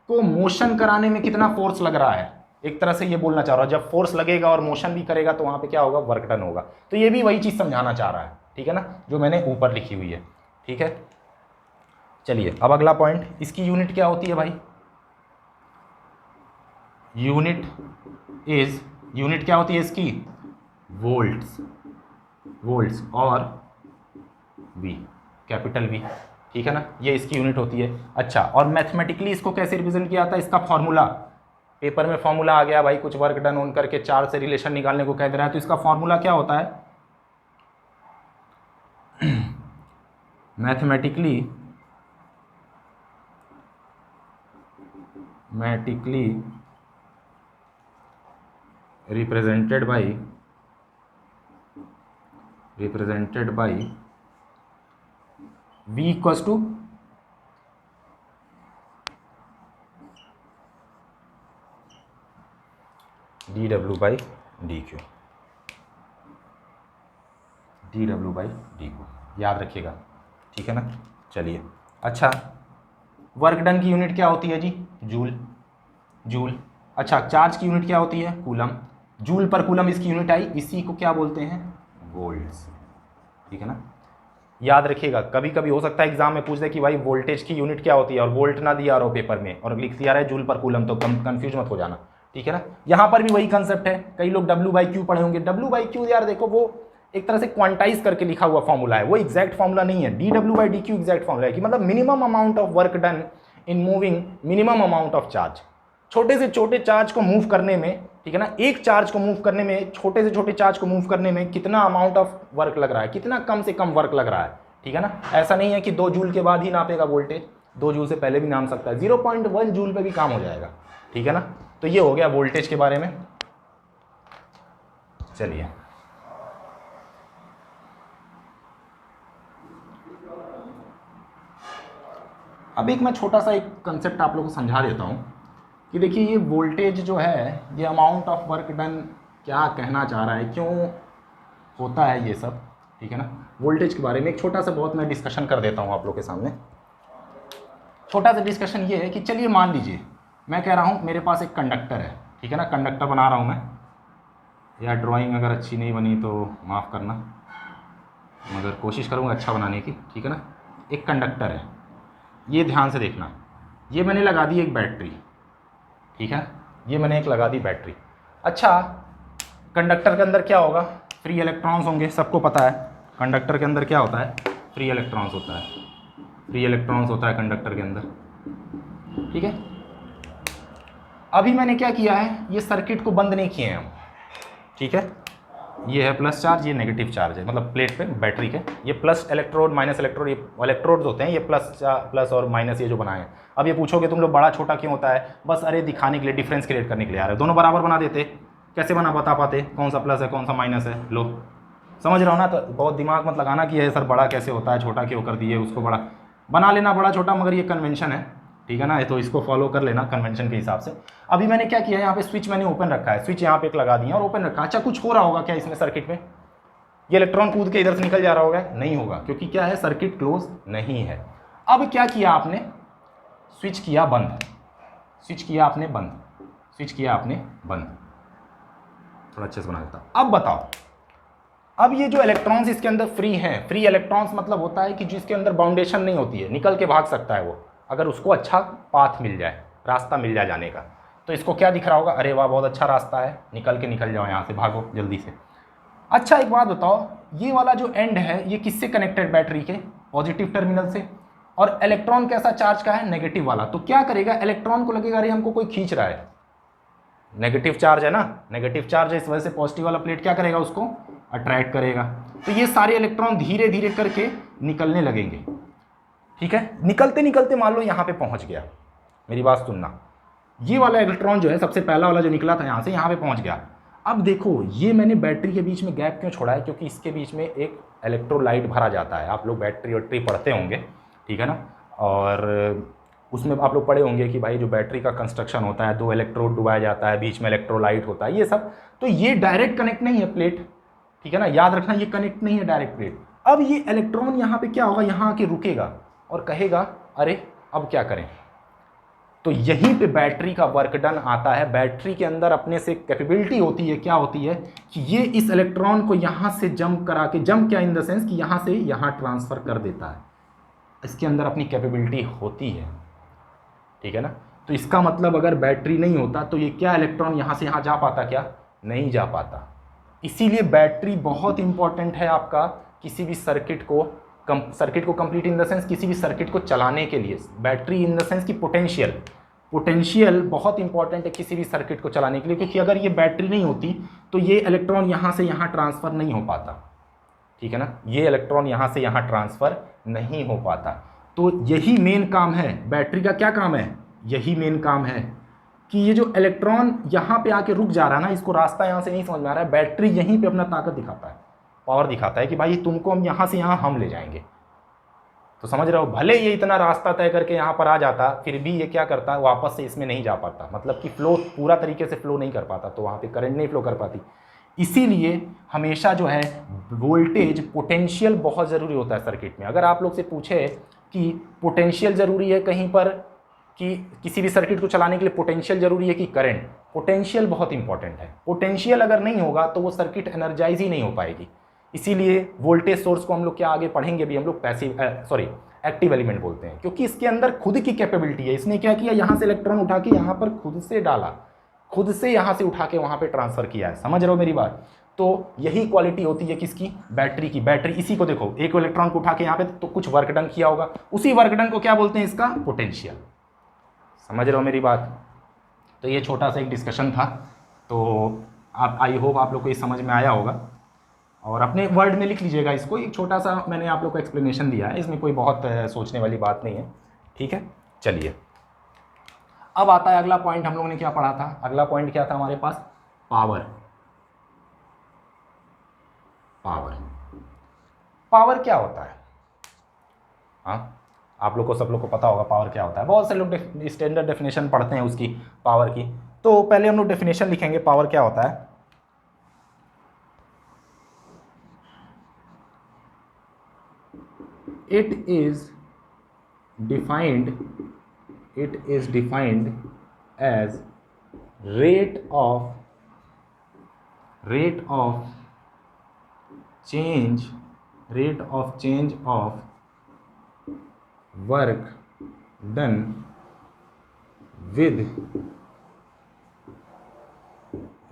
को मोशन कराने में कितना फोर्स लग रहा है, एक तरह से ये बोलना चाह रहा हूँ, जब फोर्स लगेगा और मोशन भी करेगा तो वहाँ पे क्या होगा, वर्क डन होगा। तो ये भी वही चीज़ समझाना चाह रहा है, ठीक है ना, जो मैंने ऊपर लिखी हुई है, ठीक है। चलिए अब अगला पॉइंट, इसकी यूनिट क्या होती है भाई, यूनिट क्या होती है इसकी, वोल्ट्स और वी, कैपिटल वी, ठीक है ना, ये इसकी यूनिट होती है। अच्छा, और मैथमेटिकली इसको कैसे रिप्रेजेंट किया जाता है, इसका फॉर्मूला, पेपर में फॉर्मूला आ गया भाई, कुछ वर्क डन ऑन करके चार्ज से रिलेशन निकालने को कह दे रहा है, तो इसका फॉर्मूला क्या होता है, mathematically represented by V equals to dW by dQ, याद रखिएगा, ठीक है ना। चलिए अच्छा, वर्क डन की यूनिट क्या होती है जी, जूल। अच्छा, चार्ज की यूनिट क्या होती है, कूलम। जूल पर कूलम इसकी यूनिट आई, इसी को क्या बोलते हैं, वोल्ट्स, ठीक है ना। याद रखिएगा, कभी कभी हो सकता है एग्जाम में पूछ दे कि भाई वोल्टेज की यूनिट क्या होती है, और वोल्ट ना दिया रहो पेपर में और लिख दिया रहा है जूल पर कूलम, तो कंफ्यूज मत हो जाना, ठीक है ना। यहाँ पर भी वही कंसेप्ट है, कई लोग W/Q पढ़े होंगे। W/Q यार देखो, वो एक तरह से क्वांटाइज करके लिखा हुआ फॉर्मूला है, वो एग्जैक्ट फॉर्मूला नहीं है। dW/dQ एग्जैक्ट फॉर्मूला है कि मतलब minimum amount of work done in moving minimum amount of charge. छोटे से छोटे चार्ज को मूव करने में, ठीक है ना, एक चार्ज को मूव करने में, छोटे से छोटे चार्ज को मूव करने में कितना अमाउंट ऑफ वर्क लग रहा है, कितना कम से कम वर्क लग रहा है, ठीक है ना। ऐसा नहीं है कि 2 जूल के बाद ही नापेगा वोल्टेज, 2 जूल से पहले भी नाम सकता है, 0.1 जूल पे भी काम हो जाएगा, ठीक है ना। तो ये हो गया वोल्टेज के बारे में। चलिए अब एक मैं छोटा सा एक कंसेप्ट आप लोगों को समझा देता हूँ कि देखिए ये वोल्टेज जो है, ये अमाउंट ऑफ वर्क डन क्या कहना चाह रहा है, क्यों होता है ये सब, ठीक है ना। वोल्टेज के बारे में एक छोटा सा बहुत मैं डिस्कशन कर देता हूँ आप लोग के सामने। छोटा सा डिस्कशन ये है कि चलिए मान लीजिए मैं कह रहा हूँ मेरे पास एक कंडक्टर है, ठीक है ना, कंडक्टर बना रहा हूँ मैं, या ड्राइंग अगर अच्छी नहीं बनी तो माफ़ करना, मगर कोशिश करूँगा अच्छा बनाने की, ठीक है ना। एक कंडक्टर है, ये ध्यान से देखना, ये मैंने लगा दी एक बैटरी, ठीक है, ये मैंने एक लगा दी बैटरी। अच्छा, कंडक्टर के अंदर क्या होगा, फ्री इलेक्ट्रॉन्स होंगे, सबको पता है कंडक्टर के अंदर क्या होता है, फ्री इलेक्ट्रॉन्स होता है, कंडक्टर के अंदर, ठीक है। अभी मैंने क्या किया है, ये सर्किट को बंद नहीं किए हैं हम, ठीक है, ये है प्लस चार्ज, ये नेगेटिव चार्ज है, मतलब प्लेट पे बैटरी के, ये प्लस इलेक्ट्रोड माइनस इलेक्ट्रोड, ये इलेक्ट्रोड्स होते हैं, ये प्लस और माइनस ये जो बनाए हैं। अब ये पूछोगे तुम लोग बड़ा छोटा क्यों होता है, बस अरे दिखाने के लिए, डिफरेंस क्रिएट करने के लिए आ रहा है। दोनों बराबर बना देते, कैसे बता पाते कौन सा प्लस है कौन सा माइनस है, लो समझ रहा हो ना। तो बहुत दिमाग मत लगाना कि ये सर बड़ा कैसे होता है, छोटा क्यों कर दिए, उसको बड़ा बना लेना, बड़ा छोटा, मगर ये कन्वेंशन है, ठीक है ना, तो इसको फॉलो कर लेना कन्वेंशन के हिसाब से। अभी मैंने क्या किया, यहाँ पे स्विच मैंने ओपन रखा है, स्विच यहाँ पे एक लगा दिया और ओपन रखा। अच्छा, कुछ हो रहा होगा क्या इसमें सर्किट में, ये इलेक्ट्रॉन कूद के इधर से निकल जा रहा होगा, नहीं होगा, क्योंकि क्या है, सर्किट क्लोज नहीं है। अब क्या किया आपने, स्विच किया आपने बंद, थोड़ा अच्छे से बना देता। अब बताओ, अब ये जो इलेक्ट्रॉन्स इसके अंदर फ्री हैं, फ्री इलेक्ट्रॉन्स मतलब होता है कि जिसके अंदर बाउंडेशन नहीं होती है, निकल के भाग सकता है वो, अगर उसको अच्छा पाथ मिल जाए, रास्ता मिल जाए जाने का। तो इसको क्या दिख रहा होगा, अरे वाह बहुत अच्छा रास्ता है, निकल जाओ यहाँ से, भागो जल्दी से। अच्छा एक बात बताओ, ये वाला जो एंड है ये किससे कनेक्टेड, बैटरी के पॉजिटिव टर्मिनल से, और इलेक्ट्रॉन कैसा चार्ज का है, नेगेटिव वाला। तो क्या करेगा, इलेक्ट्रॉन को लगेगा अरे हमको कोई खींच रहा है, नेगेटिव चार्ज है ना, नेगेटिव चार्ज है, इस वजह से पॉजिटिव वाला प्लेट क्या करेगा, उसको अट्रैक्ट करेगा। तो ये सारे इलेक्ट्रॉन धीरे धीरे करके निकलने लगेंगे, ठीक है। निकलते निकलते मान लो यहाँ पे पहुँच गया, मेरी बात सुनना, ये वाला इलेक्ट्रॉन जो है सबसे पहला वाला जो निकला था यहाँ से, यहाँ पे पहुँच गया। अब देखो ये मैंने बैटरी के बीच में गैप क्यों छोड़ा है, क्योंकि इसके बीच में एक इलेक्ट्रोलाइट भरा जाता है। आप लोग बैटरी पढ़ते होंगे, ठीक है ना, और उसमें आप लोग पढ़े होंगे कि भाई जो बैटरी का कंस्ट्रक्शन होता है, 2 इलेक्ट्रोड डुबाया जाता है, बीच में इलेक्ट्रोलाइट होता है, ये सब। तो ये डायरेक्ट कनेक्ट नहीं है प्लेट, ठीक है ना, याद रखना ये कनेक्ट नहीं है डायरेक्ट प्लेट। अब ये इलेक्ट्रॉन यहाँ पे क्या होगा, यहाँ आके रुकेगा और कहेगा अरे अब क्या करें। तो यहीं पे बैटरी का वर्क डन आता है। बैटरी के अंदर अपने से कैपेबिलिटी होती है, क्या होती है कि ये इस इलेक्ट्रॉन को यहाँ से जंप करा के, जंप क्या इन द सेंस कि यहाँ से यहाँ ट्रांसफ़र कर देता है, इसके अंदर अपनी कैपेबिलिटी होती है, ठीक है ना। तो इसका मतलब अगर बैटरी नहीं होता तो ये क्या इलेक्ट्रॉन यहाँ से यहाँ जा पाता, क्या नहीं जा पाता। इसीलिए बैटरी बहुत इंपॉर्टेंट है आपका किसी भी सर्किट को कंप्लीट इन द सेंस किसी भी सर्किट को चलाने के लिए। बैटरी इन द सेंस की पोटेंशियल बहुत इंपॉर्टेंट है किसी भी सर्किट को चलाने के लिए, क्योंकि अगर ये बैटरी नहीं होती तो ये इलेक्ट्रॉन यहाँ से यहाँ ट्रांसफ़र नहीं हो पाता, ठीक है ना, ये इलेक्ट्रॉन यहाँ से यहाँ ट्रांसफ़र नहीं हो पाता। तो यही मेन काम है बैटरी का। क्या काम है, यही मेन काम है कि ये जो इलेक्ट्रॉन यहाँ पे आके रुक जा रहा है ना, इसको रास्ता यहाँ से नहीं समझ में आ रहा है, बैटरी यहीं पे अपना ताकत दिखाता है, पावर दिखाता है कि भाई तुमको हम यहाँ से यहाँ हम ले जाएंगे। तो समझ रहे हो, भले ये इतना रास्ता तय करके यहाँ पर आ जाता, फिर भी ये क्या करता, वापस से इसमें नहीं जा पाता, मतलब कि फ्लो पूरा तरीके से फ्लो नहीं कर पाता, तो वहाँ पे करंट नहीं फ्लो कर पाती। इसीलिए हमेशा जो है वोल्टेज पोटेंशियल बहुत ज़रूरी होता है सर्किट में। अगर आप लोग से पूछे कि पोटेंशियल ज़रूरी है कहीं पर, कि किसी भी सर्किट को चलाने के लिए पोटेंशियल ज़रूरी है कि करंट, पोटेंशियल बहुत इंपॉर्टेंट है। पोटेंशियल अगर नहीं होगा तो वो सर्किट एनर्जाइज ही नहीं हो पाएगी। इसीलिए वोल्टेज सोर्स को हम लोग क्या आगे पढ़ेंगे भी, हम लोग एक्टिव एलिमेंट बोलते हैं, क्योंकि इसके अंदर खुद की कैपेबिलिटी है। इसने क्या किया, यहाँ से इलेक्ट्रॉन उठा के यहाँ पर खुद से डाला, खुद से यहाँ से उठा के वहाँ पे ट्रांसफ़र किया है। समझ रहे हो मेरी बात। तो यही क्वालिटी होती है किसकी, बैटरी की। बैटरी इसी को देखो, एक इलेक्ट्रॉन को उठा के यहाँ पे तो कुछ वर्क डन किया होगा, उसी वर्क डन को क्या बोलते हैं, इसका पोटेंशियल। समझ रहे हो मेरी बात। तो ये छोटा सा एक डिस्कशन था, तो आप आई होप आप लोग को ये समझ में आया होगा, और अपने वर्ड में लिख लीजिएगा इसको। एक छोटा सा मैंने आप लोग को एक्सप्लेनेशन दिया है, इसमें कोई बहुत सोचने वाली बात नहीं है, ठीक है। चलिए अब आता है अगला पॉइंट। हम लोगों ने क्या पढ़ा था, अगला पॉइंट क्या था हमारे पास, पावर। पावर क्या होता है, हाँ आप लोग को, सब लोग को पता होगा पावर क्या होता है। बहुत से लोग स्टैंडर्ड डेफिनेशन पढ़ते हैं उसकी, पावर की। तो पहले हम लोग डेफिनेशन लिखेंगे पावर क्या होता है। It is defined as rate of change of work done with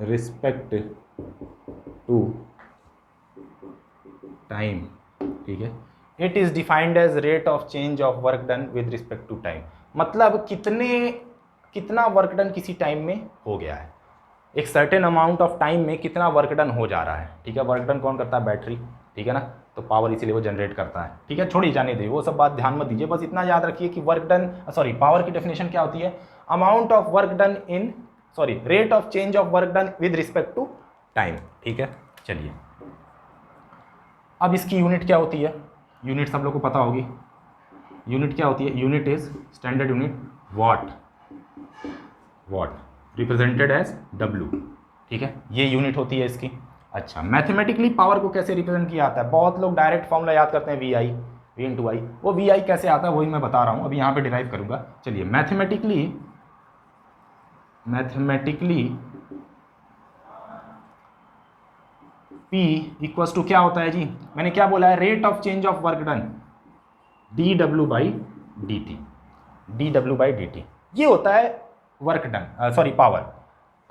respect to time, ठीक है। It is defined as rate of change of work done with respect to time, मतलब कितना वर्क डन किसी time में हो गया है, एक सर्टेन अमाउंट ऑफ टाइम में कितना वर्क डन हो जा रहा है, ठीक है। वर्क डन कौन करता है, बैटरी, ठीक है ना। तो पावर इसीलिए वो जनरेट करता है, ठीक है। छोड़िए, जाने दीजिए, वो सब बात ध्यान मत दीजिए, बस इतना याद रखिए कि पावर की डेफिनेशन क्या होती है, amount of work done in rate of change of work done with respect to time, ठीक है। चलिए अब इसकी यूनिट क्या होती है, यूनिट सब लोग को पता होगी। यूनिट क्या होती है, unit is standard unit watt represented as W, ठीक है। ये यूनिट होती है इसकी। अच्छा, मैथमेटिकली पावर को कैसे रिप्रेजेंट किया जाता है, बहुत लोग डायरेक्ट फॉर्मूला याद करते हैं वी इंटू आई। वो वी आई कैसे आता है वही मैं बता रहा हूँ, अभी यहाँ पे डिराइव करूँगा। चलिए मैथमेटिकली P इक्वल्स टू क्या होता है जी, मैंने क्या बोला है, rate of change of work done dW by dt, ये होता है वर्क डन, पावर।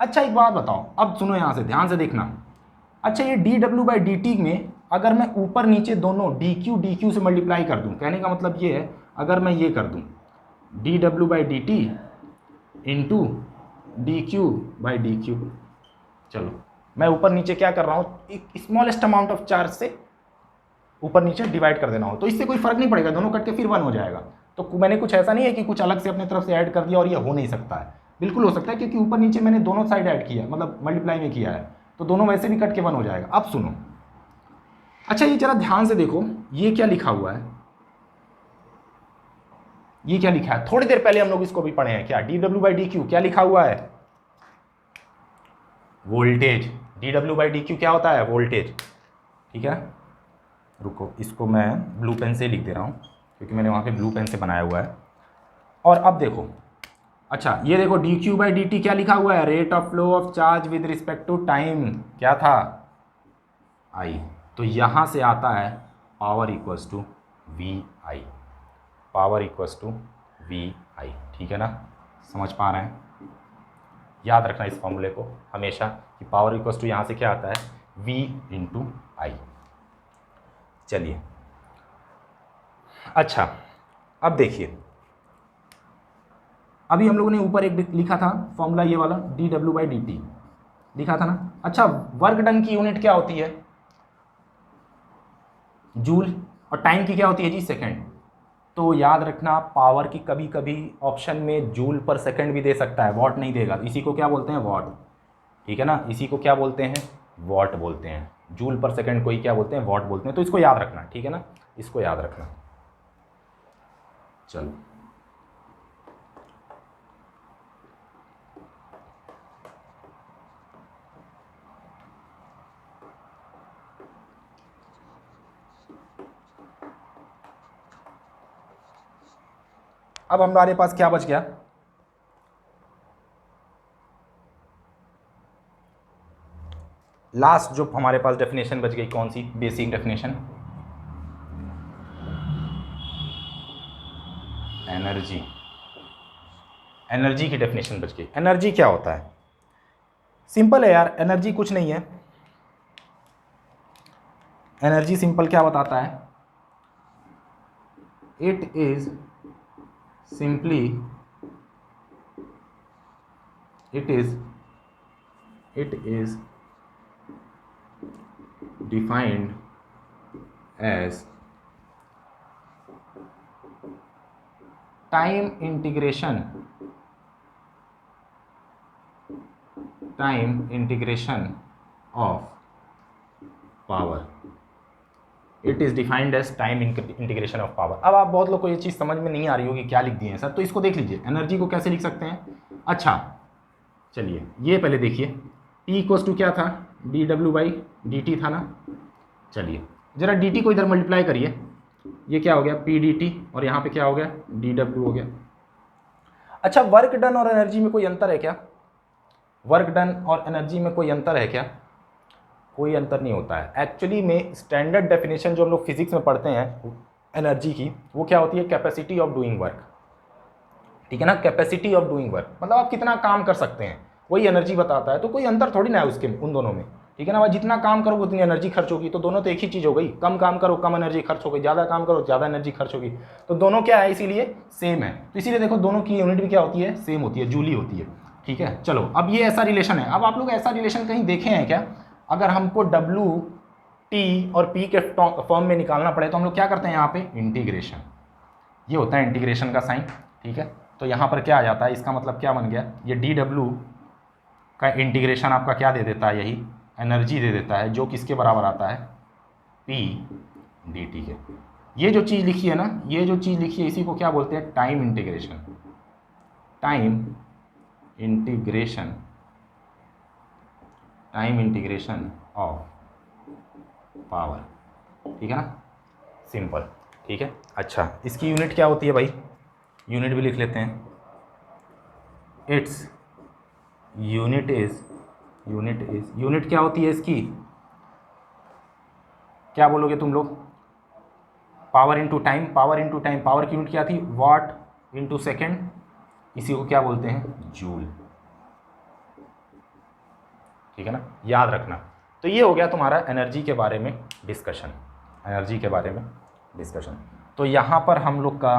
अच्छा एक बात बताओ, अब सुनो यहाँ से ध्यान से देखना। अच्छा ये dW बाई dt में अगर मैं ऊपर नीचे दोनों dQ से मल्टीप्लाई कर दूँ, कहने का मतलब ये है, अगर मैं ये कर दूँ dW by dt into dQ by dQ, चलो मैं ऊपर नीचे क्या कर रहा हूँ, एक स्मॉलेस्ट अमाउंट ऑफ चार्ज से ऊपर नीचे डिवाइड कर देना हो, तो इससे कोई फर्क नहीं पड़ेगा, दोनों कट के फिर 1 हो जाएगा। तो मैंने कुछ ऐसा नहीं है कि कुछ अलग से अपने तरफ से ऐड कर दिया और ये हो नहीं सकता है, बिल्कुल हो सकता है, क्योंकि ऊपर नीचे मैंने दोनों साइड ऐड किया, मतलब मल्टीप्लाई में किया है, तो दोनों वैसे भी कट के 1 हो जाएगा। अब सुनो, अच्छा ये जरा ध्यान से देखो, ये क्या लिखा हुआ है, ये क्या लिखा है, थोड़ी देर पहले हम लोग इसको भी पढ़े हैं, क्या dW बाई dQ क्या लिखा हुआ है, वोल्टेज। dW बाई dQ क्या होता है, वोल्टेज। ठीक है। रुको, इसको मैं ब्लू पेन से लिख दे रहा हूँ क्योंकि मैंने वहाँ पे ब्लू पेन से बनाया हुआ है। और अब देखो, अच्छा ये देखो dq/dt क्या लिखा हुआ है, rate of flow of charge with respect to time, क्या था, i। तो यहाँ से आता है power equals to V I, power equals to V I. ठीक है ना, समझ पा रहे हैं? याद रखना इस फॉर्मूले को हमेशा कि पावर इक्वल्स टू यहाँ से क्या आता है, v इंटू आई। चलिए, अच्छा अब देखिए, अभी हम लोगों ने ऊपर एक लिखा था फॉर्मूला, ये वाला dw/dt लिखा था ना। अच्छा, वर्क डन की यूनिट क्या होती है, जूल, और टाइम की क्या होती है जी, सेकंड। तो याद रखना, पावर की कभी कभी ऑप्शन में जूल पर सेकंड भी दे सकता है, वॉट नहीं देगा। इसी को क्या बोलते हैं, वॉट। ठीक है ना, इसी को क्या बोलते हैं, वॉट बोलते हैं। जूल पर सेकंड को ही क्या बोलते हैं, वॉट बोलते हैं। तो इसको याद रखना, ठीक है ना, इसको याद रखना। चलो, अब हमारे पास क्या बच गया, लास्ट जो हमारे पास डेफिनेशन बच गई, कौन सी, बेसिक डेफिनेशन, एनर्जी। एनर्जी की डेफिनेशन बच गई। एनर्जी क्या होता है, सिंपल है यार, एनर्जी कुछ नहीं है। एनर्जी सिंपल क्या बताता है, it is simply, it is defined as time integration of power. It is defined as time integration of power. अब आप बहुत लोग को ये चीज़ समझ में नहीं आ रही होगी क्या लिख दिए हैं सर, तो इसको देख लीजिए, एनर्जी को कैसे लिख सकते हैं। अच्छा चलिए, ये पहले देखिए, P इक्वल्स टू क्या था, dw/dt था ना। चलिए जरा dt को इधर मल्टीप्लाई करिए, ये क्या हो गया, pdt, और यहाँ पे क्या हो गया, dw हो गया। अच्छा, वर्क डन और एनर्जी में कोई अंतर है क्या, वर्क डन और एनर्जी में कोई अंतर है क्या, कोई अंतर नहीं होता है। एक्चुअली में स्टैंडर्ड डेफिनेशन जो हम लोग फिजिक्स में पढ़ते हैं एनर्जी की, वो क्या होती है, कैपेसिटी ऑफ डूइंग वर्क। ठीक है ना, कैपेसिटी ऑफ डूइंग वर्क, मतलब आप कितना काम कर सकते हैं, वही एनर्जी बताता है। तो कोई अंतर थोड़ी ना है उसके, उन दोनों में। ठीक है ना, भाई जितना काम करोगे उतनी एनर्जी खर्च होगी, तो दोनों तो एक ही चीज़ हो गई। कम काम करो कम एनर्जी खर्च होगी, ज़्यादा काम करो ज़्यादा एनर्जी खर्च होगी। तो दोनों क्या है, इसीलिए सेम है। तो इसीलिए देखो दोनों की यूनिट भी क्या होती है, सेम होती है, जूली होती है। ठीक है, चलो अब ये ऐसा रिलेशन है। अब आप लोग ऐसा रिलेशन कहीं देखे हैं क्या, अगर हमको W, T और P के फॉर्म में निकालना पड़े तो हम लोग क्या करते हैं, यहाँ पे इंटीग्रेशन, ये होता है इंटीग्रेशन का साइन। ठीक है, तो यहाँ पर क्या आ जाता है, इसका मतलब क्या बन गया, ये dW का इंटीग्रेशन आपका क्या दे देता है, यही एनर्जी दे देता है, जो किसके बराबर आता है, P dt के। ये जो चीज़ लिखी है ना, ये जो चीज़ लिखी है, इसी को क्या बोलते हैं, time integration. Time integration of power. ठीक है ना, सिंपल। ठीक है, अच्छा इसकी यूनिट क्या होती है भाई, यूनिट भी लिख लेते हैं। इट्स यूनिट क्या होती है इसकी, क्या बोलोगे तुम लोग, पावर इंटू टाइम। पावर की यूनिट क्या थी, वॉट इंटू सेकेंड, इसी को क्या बोलते हैं, जूल। ठीक है ना, याद रखना। तो ये हो गया तुम्हारा एनर्जी के बारे में डिस्कशन, तो यहाँ पर हम लोग का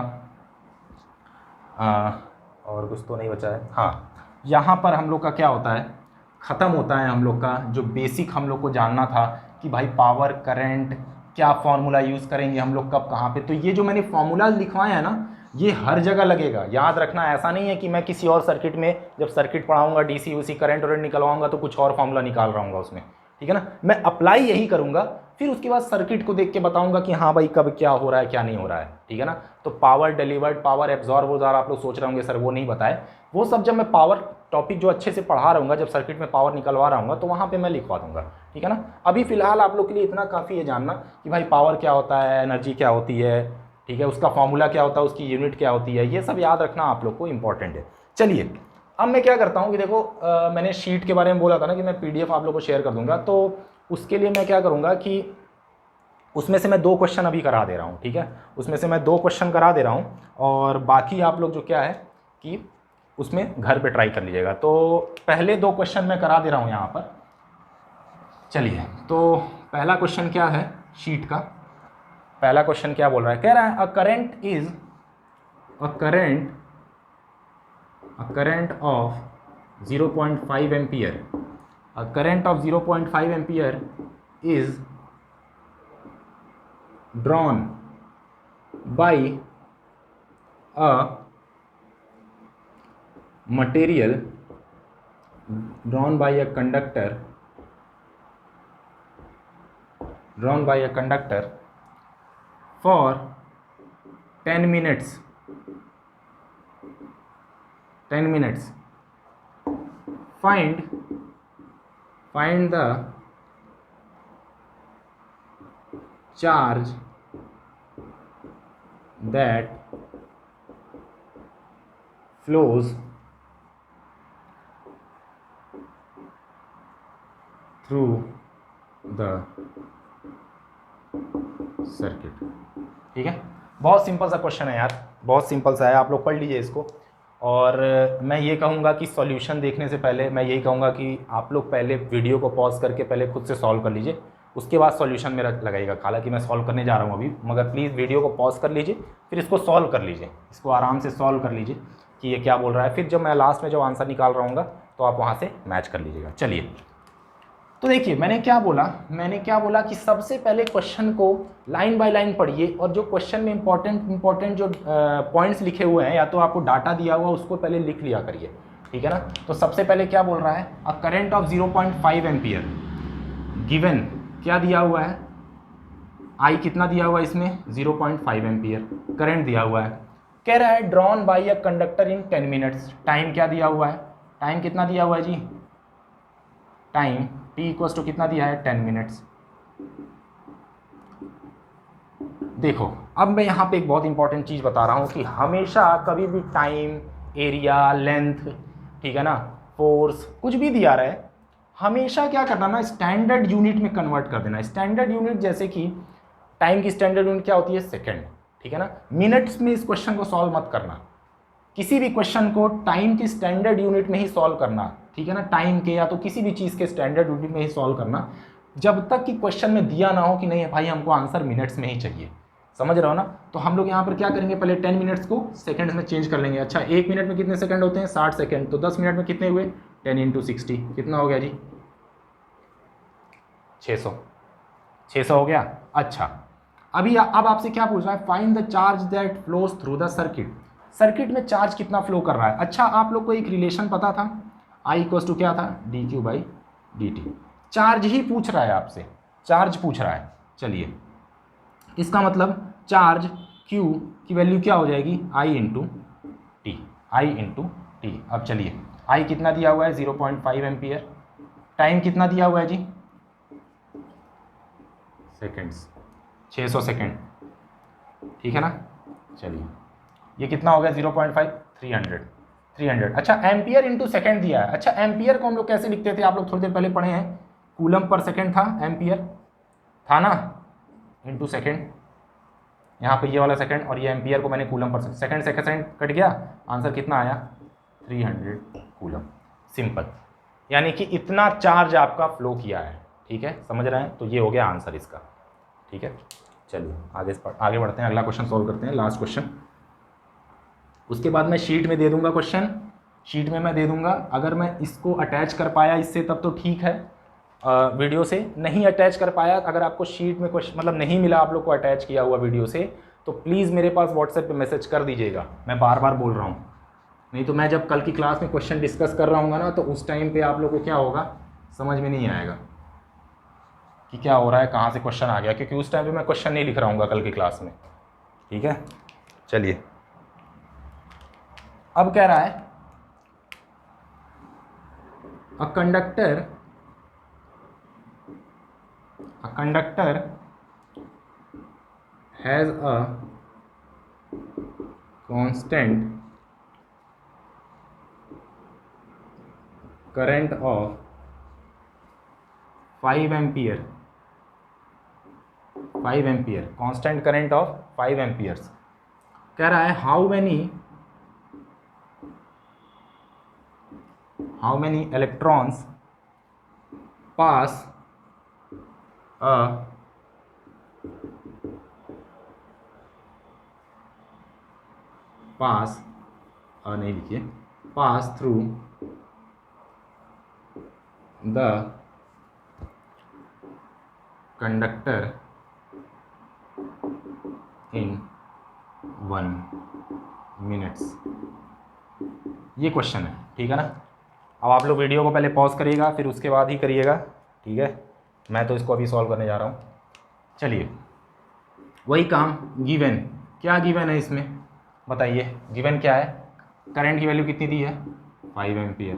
और कुछ तो नहीं बचा है। हाँ, यहाँ पर हम लोग का क्या होता है, ख़त्म होता है हम लोग का जो बेसिक हम लोग को जानना था कि भाई पावर, करंट, क्या फार्मूला यूज़ करेंगे हम लोग कब कहाँ पे। तो ये जो मैंने फार्मूला लिखवाए हैं ना, ये हर जगह लगेगा, याद रखना। ऐसा नहीं है कि मैं किसी और सर्किट में जब सर्किट पढ़ाऊंगा, डीसी उसी करंट वरेंट निकलवाऊंगा तो कुछ और फार्मूला निकाल रहा हूँगा उसमें। ठीक है ना, मैं अप्लाई यही करूँगा, फिर उसके बाद सर्किट को देख के बताऊंगा कि हाँ भाई कब क्या हो रहा है क्या नहीं हो रहा है। ठीक है ना, तो पावर डिलीवर्ड, पावर एब्जॉर्ब, वो ज़रा आप लोग सोच रहे होंगे सर वो नहीं बताए, वो सब जब मैं पावर टॉपिक जो अच्छे से पढ़ा रहूँगा, जब सर्किट में पावर निकलवा रहा हूँ तो वहाँ पे मैं लिखवा दूँगा, ठीक है ना। अभी फ़िलहाल आप लोग के लिए इतना काफ़ी है जानना कि भाई पावर क्या होता है, एनर्जी क्या होती है, ठीक है, उसका फॉर्मूला क्या होता है, उसकी यूनिट क्या होती है, ये सब याद रखना आप लोग को इंपॉर्टेंट है। चलिए अब मैं क्या करता हूँ कि देखो मैंने शीट के बारे में बोला था ना कि मैं PDF आप लोग को शेयर कर दूँगा, तो उसके लिए मैं क्या करूँगा कि उसमें से मैं 2 क्वेश्चन अभी करा दे रहा हूँ, ठीक है, उसमें से मैं 2 क्वेश्चन करा दे रहा हूँ और बाकी आप लोग जो क्या है कि उसमें घर पे ट्राई कर लीजिएगा। तो पहले 2 क्वेश्चन मैं करा दे रहा हूँ यहाँ पर। चलिए, तो पहला क्वेश्चन क्या है शीट का, पहला क्वेश्चन क्या बोल रहा है, कह रहा है a current of 0.5 ampere, a current of 0.5 ampere is drawn by a material drawn by a conductor for 10 minutes find the charge that flows through the circuit. ठीक है, बहुत सिंपल सा क्वेश्चन है यार, बहुत सिंपल सा है, आप लोग पढ़ लीजिए इसको। और मैं ये कहूँगा कि सॉल्यूशन देखने से पहले मैं यही कहूँगा कि आप लोग पहले वीडियो को पॉज करके पहले खुद से सॉल्व कर लीजिए, उसके बाद सॉल्यूशन मेरा लगाइएगा। हालांकि मैं सॉल्व करने जा रहा हूँ अभी, मगर प्लीज़ वीडियो को पॉज कर लीजिए, फिर इसको सॉल्व कर लीजिए, इसको आराम से सॉल्व कर लीजिए कि ये क्या बोल रहा है। फिर जब मैं लास्ट में जब आंसर निकाल रहा हूँ तो आप वहाँ से मैच कर लीजिएगा। चलिए, तो देखिए मैंने क्या बोला कि सबसे पहले क्वेश्चन को लाइन बाय लाइन पढ़िए और जो क्वेश्चन में इंपॉर्टेंट जो पॉइंट्स लिखे हुए हैं या तो आपको डाटा दिया हुआ उसको पहले लिख लिया करिए, ठीक है ना। तो सबसे पहले क्या बोल रहा है, a current of 0.5 ampere given, क्या दिया हुआ है, आई कितना दिया हुआ है इसमें 0.5 एम्पियर करंट दिया हुआ है। कह रहा है drawn by a conductor in 10 minutes, time क्या दिया हुआ है, टाइम कितना दिया हुआ है जी, टाइम t इक्वल्स टू कितना दिया है 10 मिनट्स। देखो अब मैं यहाँ पे एक बहुत इंपॉर्टेंट चीज़ बता रहा हूँ कि हमेशा कभी भी टाइम, एरिया, लेंथ, ठीक है ना, फोर्स, कुछ भी दिया रहा है, हमेशा क्या करना ना, स्टैंडर्ड यूनिट में कन्वर्ट कर देना। स्टैंडर्ड यूनिट जैसे कि टाइम की स्टैंडर्ड यूनिट क्या होती है, सेकेंड, ठीक है ना। मिनट्स में इस क्वेश्चन को सॉल्व मत करना, किसी भी क्वेश्चन को टाइम की स्टैंडर्ड यूनिट में ही सॉल्व करना, ठीक है ना, टाइम के या तो किसी भी चीज़ के स्टैंडर्ड यूनिट में ही सॉल्व करना, जब तक कि क्वेश्चन में दिया ना हो कि नहीं भाई हमको आंसर मिनट्स में ही चाहिए। समझ रहे हो ना। तो हम लोग यहाँ पर क्या करेंगे, पहले 10 मिनट्स को सेकंड्स में चेंज कर लेंगे। अच्छा 1 मिनट में कितने सेकंड होते हैं, 60 सेकंड, तो 10 मिनट में कितने हुए, 10 × 60 कितना हो गया जी, 600 हो गया। अच्छा अब आपसे क्या पूछ रहा है, find the charge that flows through the circuit, circuit में चार्ज कितना फ्लो कर रहा है। अच्छा आप लोग को एक रिलेशन पता था, I इक्वल्स टू क्या था, dq/dt, चार्ज ही पूछ रहा है आपसे, चार्ज पूछ रहा है। चलिए इसका मतलब चार्ज q की वैल्यू क्या हो जाएगी, I × t। अब चलिए I कितना दिया हुआ है 0.5 एम्पियर, टाइम कितना दिया हुआ है जी, सेकेंड्स, 600 सेकेंड, ठीक है ना। चलिए ये कितना हो गया 0.5, 300। अच्छा एम्पियर इंटू सेकेंड दिया है। अच्छा एम्पियर को हम लोग कैसे लिखते थे, आप लोग थोड़ी देर पहले पढ़े हैं, कूलम पर सेकेंड था, एम्पियर था ना, इंटू सेकेंड, यहाँ पे ये वाला सेकेंड और ये एम्पियर को मैंने कूलम पर सेकेंड कट गया, आंसर कितना आया 300 कूलम। सिंपल, यानी कि इतना चार्ज आपका फ्लो किया है, ठीक है, समझ रहे हैं। तो ये हो गया आंसर इसका, ठीक है। चलिए आगे बढ़ते हैं, अगला क्वेश्चन सॉल्व करते हैं, लास्ट क्वेश्चन। उसके बाद मैं शीट में दे दूंगा क्वेश्चन, शीट में मैं दे दूंगा, अगर मैं इसको अटैच कर पाया इससे तब तो ठीक है, वीडियो से नहीं अटैच कर पाया, अगर आपको शीट में क्वेश्चन मतलब नहीं मिला आप लोग को अटैच किया हुआ वीडियो से, तो प्लीज़ मेरे पास व्हाट्सएप पे मैसेज कर दीजिएगा, मैं बार बार बोल रहा हूँ। नहीं तो मैं जब कल की क्लास में क्वेश्चन डिस्कस कर रहा हूँ ना, तो उस टाइम पे आप लोग को क्या होगा, समझ में नहीं आएगा कि क्या हो रहा है, कहाँ से क्वेश्चन आ गया, क्योंकि उस टाइम पे मैं क्वेश्चन नहीं लिख रहा हूँ कल की क्लास में, ठीक है। चलिए अब कह रहा है a conductor has a constant current of 5 ampere, constant current of 5 amperes. कह रहा है हाउ मैनी इलेक्ट्रॉन्स पास अ नहीं लिखिए, pass through the conductor in 1 minutes. ये क्वेश्चन है, ठीक है ना। अब आप लोग वीडियो को पहले पॉज करिएगा, फिर उसके बाद ही करिएगा, ठीक है। मैं तो इसको अभी सॉल्व करने जा रहा हूँ। चलिए, वही काम गिवन, क्या गिवन है इसमें बताइए। गिवन क्या है, करंट की वैल्यू कितनी दी है 5 एम्पियर,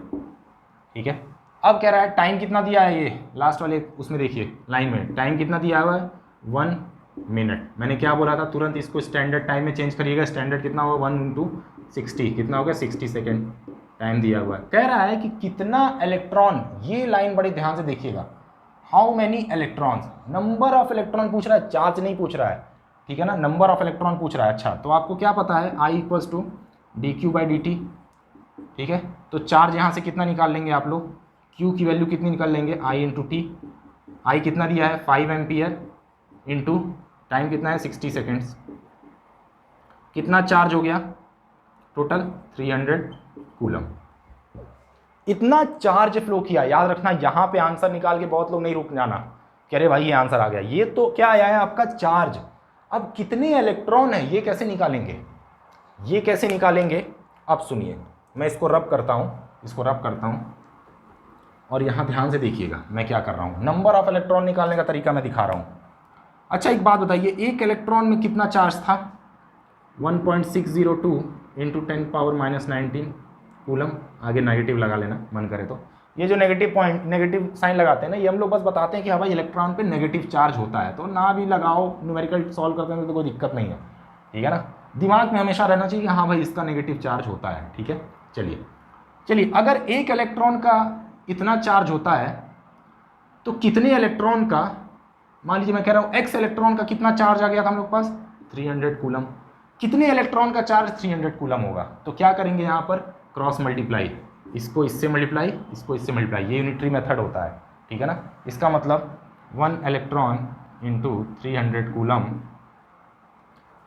ठीक है। अब कह रहा है टाइम कितना दिया है, ये लास्ट वाले उसमें देखिए लाइन में टाइम कितना दिया हुआ है 1 मिनट। मैंने क्या बोला था, तुरंत इसको स्टैंडर्ड टाइम में चेंज करिएगा। स्टैंडर्ड कितना होगा 1 × 60, कितना होगा 60 सेकेंड टाइम दिया हुआ है। कह रहा है कि कितना इलेक्ट्रॉन, ये लाइन बड़ी ध्यान से देखिएगा, how many electrons, number of electron पूछ रहा है, चार्ज नहीं पूछ रहा है, ठीक है ना, नंबर ऑफ इलेक्ट्रॉन पूछ रहा है। अच्छा, तो आपको क्या पता है I = dq/dt, ठीक है। तो चार्ज यहाँ से कितना निकाल लेंगे आप लोग, Q की वैल्यू कितनी निकाल लेंगे I × T। I कितना दिया है 5 एम्पियर इंटू टाइम कितना है 60 सेकेंड्स। कितना चार्ज हो गया टोटल 300 कूलम। इतना चार्ज फ्लो किया। याद रखना, यहाँ पे आंसर निकाल के बहुत लोग नहीं रुक जाना, कह रहे भाई ये आंसर आ गया। ये तो क्या आया है आपका चार्ज। अब कितने इलेक्ट्रॉन है ये कैसे निकालेंगे, अब सुनिए, मैं इसको रब करता हूँ, और यहाँ ध्यान से देखिएगा मैं क्या कर रहा हूँ। नंबर ऑफ इलेक्ट्रॉन निकालने का तरीका मैं दिखा रहा हूँ। अच्छा, एक बात बताइए, एक इलेक्ट्रॉन में कितना चार्ज था 1.602 × 10⁻⁻19 कूलम। आगे नेगेटिव लगा लेना मन करे तो। ये जो नेगेटिव साइन लगाते हैं ना, ये हम लोग बस बताते हैं कि हाँ भाई इलेक्ट्रॉन पे नेगेटिव चार्ज होता है, तो ना भी लगाओ, न्यूमेरिकल सॉल्व करते हैं तो कोई दिक्कत नहीं है, ठीक है ना। दिमाग में हमेशा रहना चाहिए कि हाँ भाई इसका नेगेटिव चार्ज होता है, ठीक है। चलिए, अगर एक इलेक्ट्रॉन का इतना चार्ज होता है तो कितने इलेक्ट्रॉन का, मान लीजिए मैं कह रहा हूँ x इलेक्ट्रॉन का कितना चार्ज आ गया था हम लोग पास 300 कूलम। कितने इलेक्ट्रॉन का चार्ज 300 कूलम होगा, तो क्या करेंगे यहाँ पर क्रॉस मल्टीप्लाई, इसको इससे मल्टीप्लाई, इसको इससे मल्टीप्लाई, ये यूनिटरी मेथड होता है, ठीक है ना। इसका मतलब 1 electron into 300 coulomb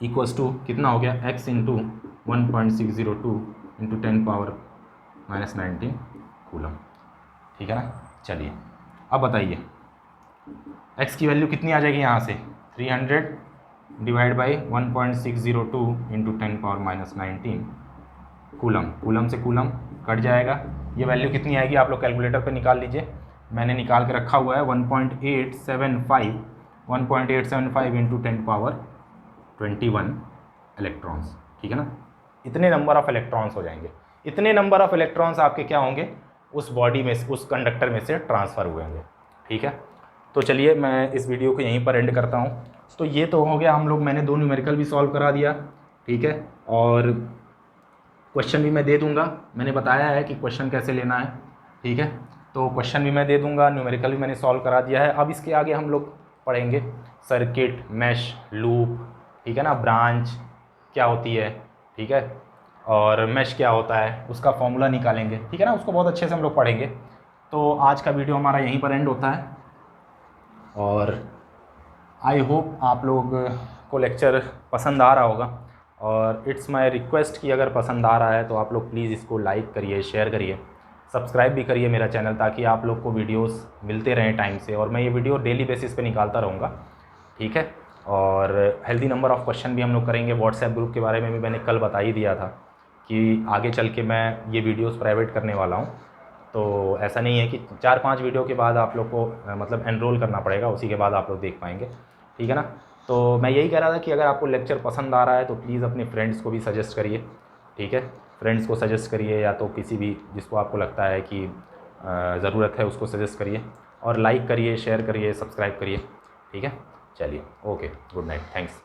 equals to कितना हो गया x इंटू 1.602 इंटू 10⁻⁻19 कूलम, ठीक है ना। चलिए, अब बताइए x की वैल्यू कितनी आ जाएगी यहाँ से 300 डिवाइड बाई 1.602 इंटू 10⁻⁻19 कूलम से कूलम कट जाएगा। ये वैल्यू कितनी आएगी आप लोग कैलकुलेटर पे निकाल लीजिए। मैंने निकाल के रखा हुआ है 1.875 इंटू 10⁻21 इलेक्ट्रॉन्स, ठीक है ना। इतने नंबर ऑफ इलेक्ट्रॉन्स हो जाएंगे। इतने नंबर ऑफ इलेक्ट्रॉन्स आपके क्या होंगे उस बॉडी में, उस कंडक्टर में से ट्रांसफ़र हुए होंगे, ठीक है। तो चलिए मैं इस वीडियो को यहीं पर एंड करता हूँ। तो ये तो हो गया हम लोग, मैंने 2 न्यूमेरिकल भी सॉल्व करा दिया, ठीक है, और क्वेश्चन भी मैं दे दूंगा। मैंने बताया है कि क्वेश्चन कैसे लेना है, ठीक है। तो क्वेश्चन भी मैं दे दूंगा, न्यूमेरिकल भी मैंने सॉल्व करा दिया है। अब इसके आगे हम लोग पढ़ेंगे सर्किट, मैश, लूप, ठीक है ना, ब्रांच क्या होती है, ठीक है, और मैश क्या होता है, उसका फॉर्मूला निकालेंगे, ठीक है ना। उसको बहुत अच्छे से हम लोग पढ़ेंगे। तो आज का वीडियो हमारा यहीं पर एंड होता है, और आई होप आप लोग को लेक्चर पसंद आ रहा होगा, और इट्स माय रिक्वेस्ट कि अगर पसंद आ रहा है तो आप लोग प्लीज़ इसको लाइक करिए, शेयर करिए, सब्सक्राइब भी करिए मेरा चैनल, ताकि आप लोग को वीडियोस मिलते रहें टाइम से, और मैं ये वीडियो डेली बेसिस पे निकालता रहूँगा, ठीक है। और हेल्दी नंबर ऑफ़ क्वेश्चन भी हम लोग करेंगे। व्हाट्सएप ग्रुप के बारे में भी मैंने कल बता ही दिया था कि आगे चल के मैं ये वीडियोस प्राइवेट करने वाला हूँ। तो ऐसा नहीं है कि 4-5 वीडियो के बाद आप लोग को मतलब एनरोल करना पड़ेगा, उसी के बाद आप लोग देख पाएंगे, ठीक है ना। तो मैं यही कह रहा था कि अगर आपको लेक्चर पसंद आ रहा है तो प्लीज़ अपने फ्रेंड्स को भी सजेस्ट करिए, ठीक है। फ्रेंड्स को सजेस्ट करिए, या तो किसी भी जिसको आपको लगता है कि ज़रूरत है उसको सजेस्ट करिए, और लाइक करिए, शेयर करिए, सब्सक्राइब करिए। ठीक है, चलिए, ओके, गुड नाइट, थैंक्स।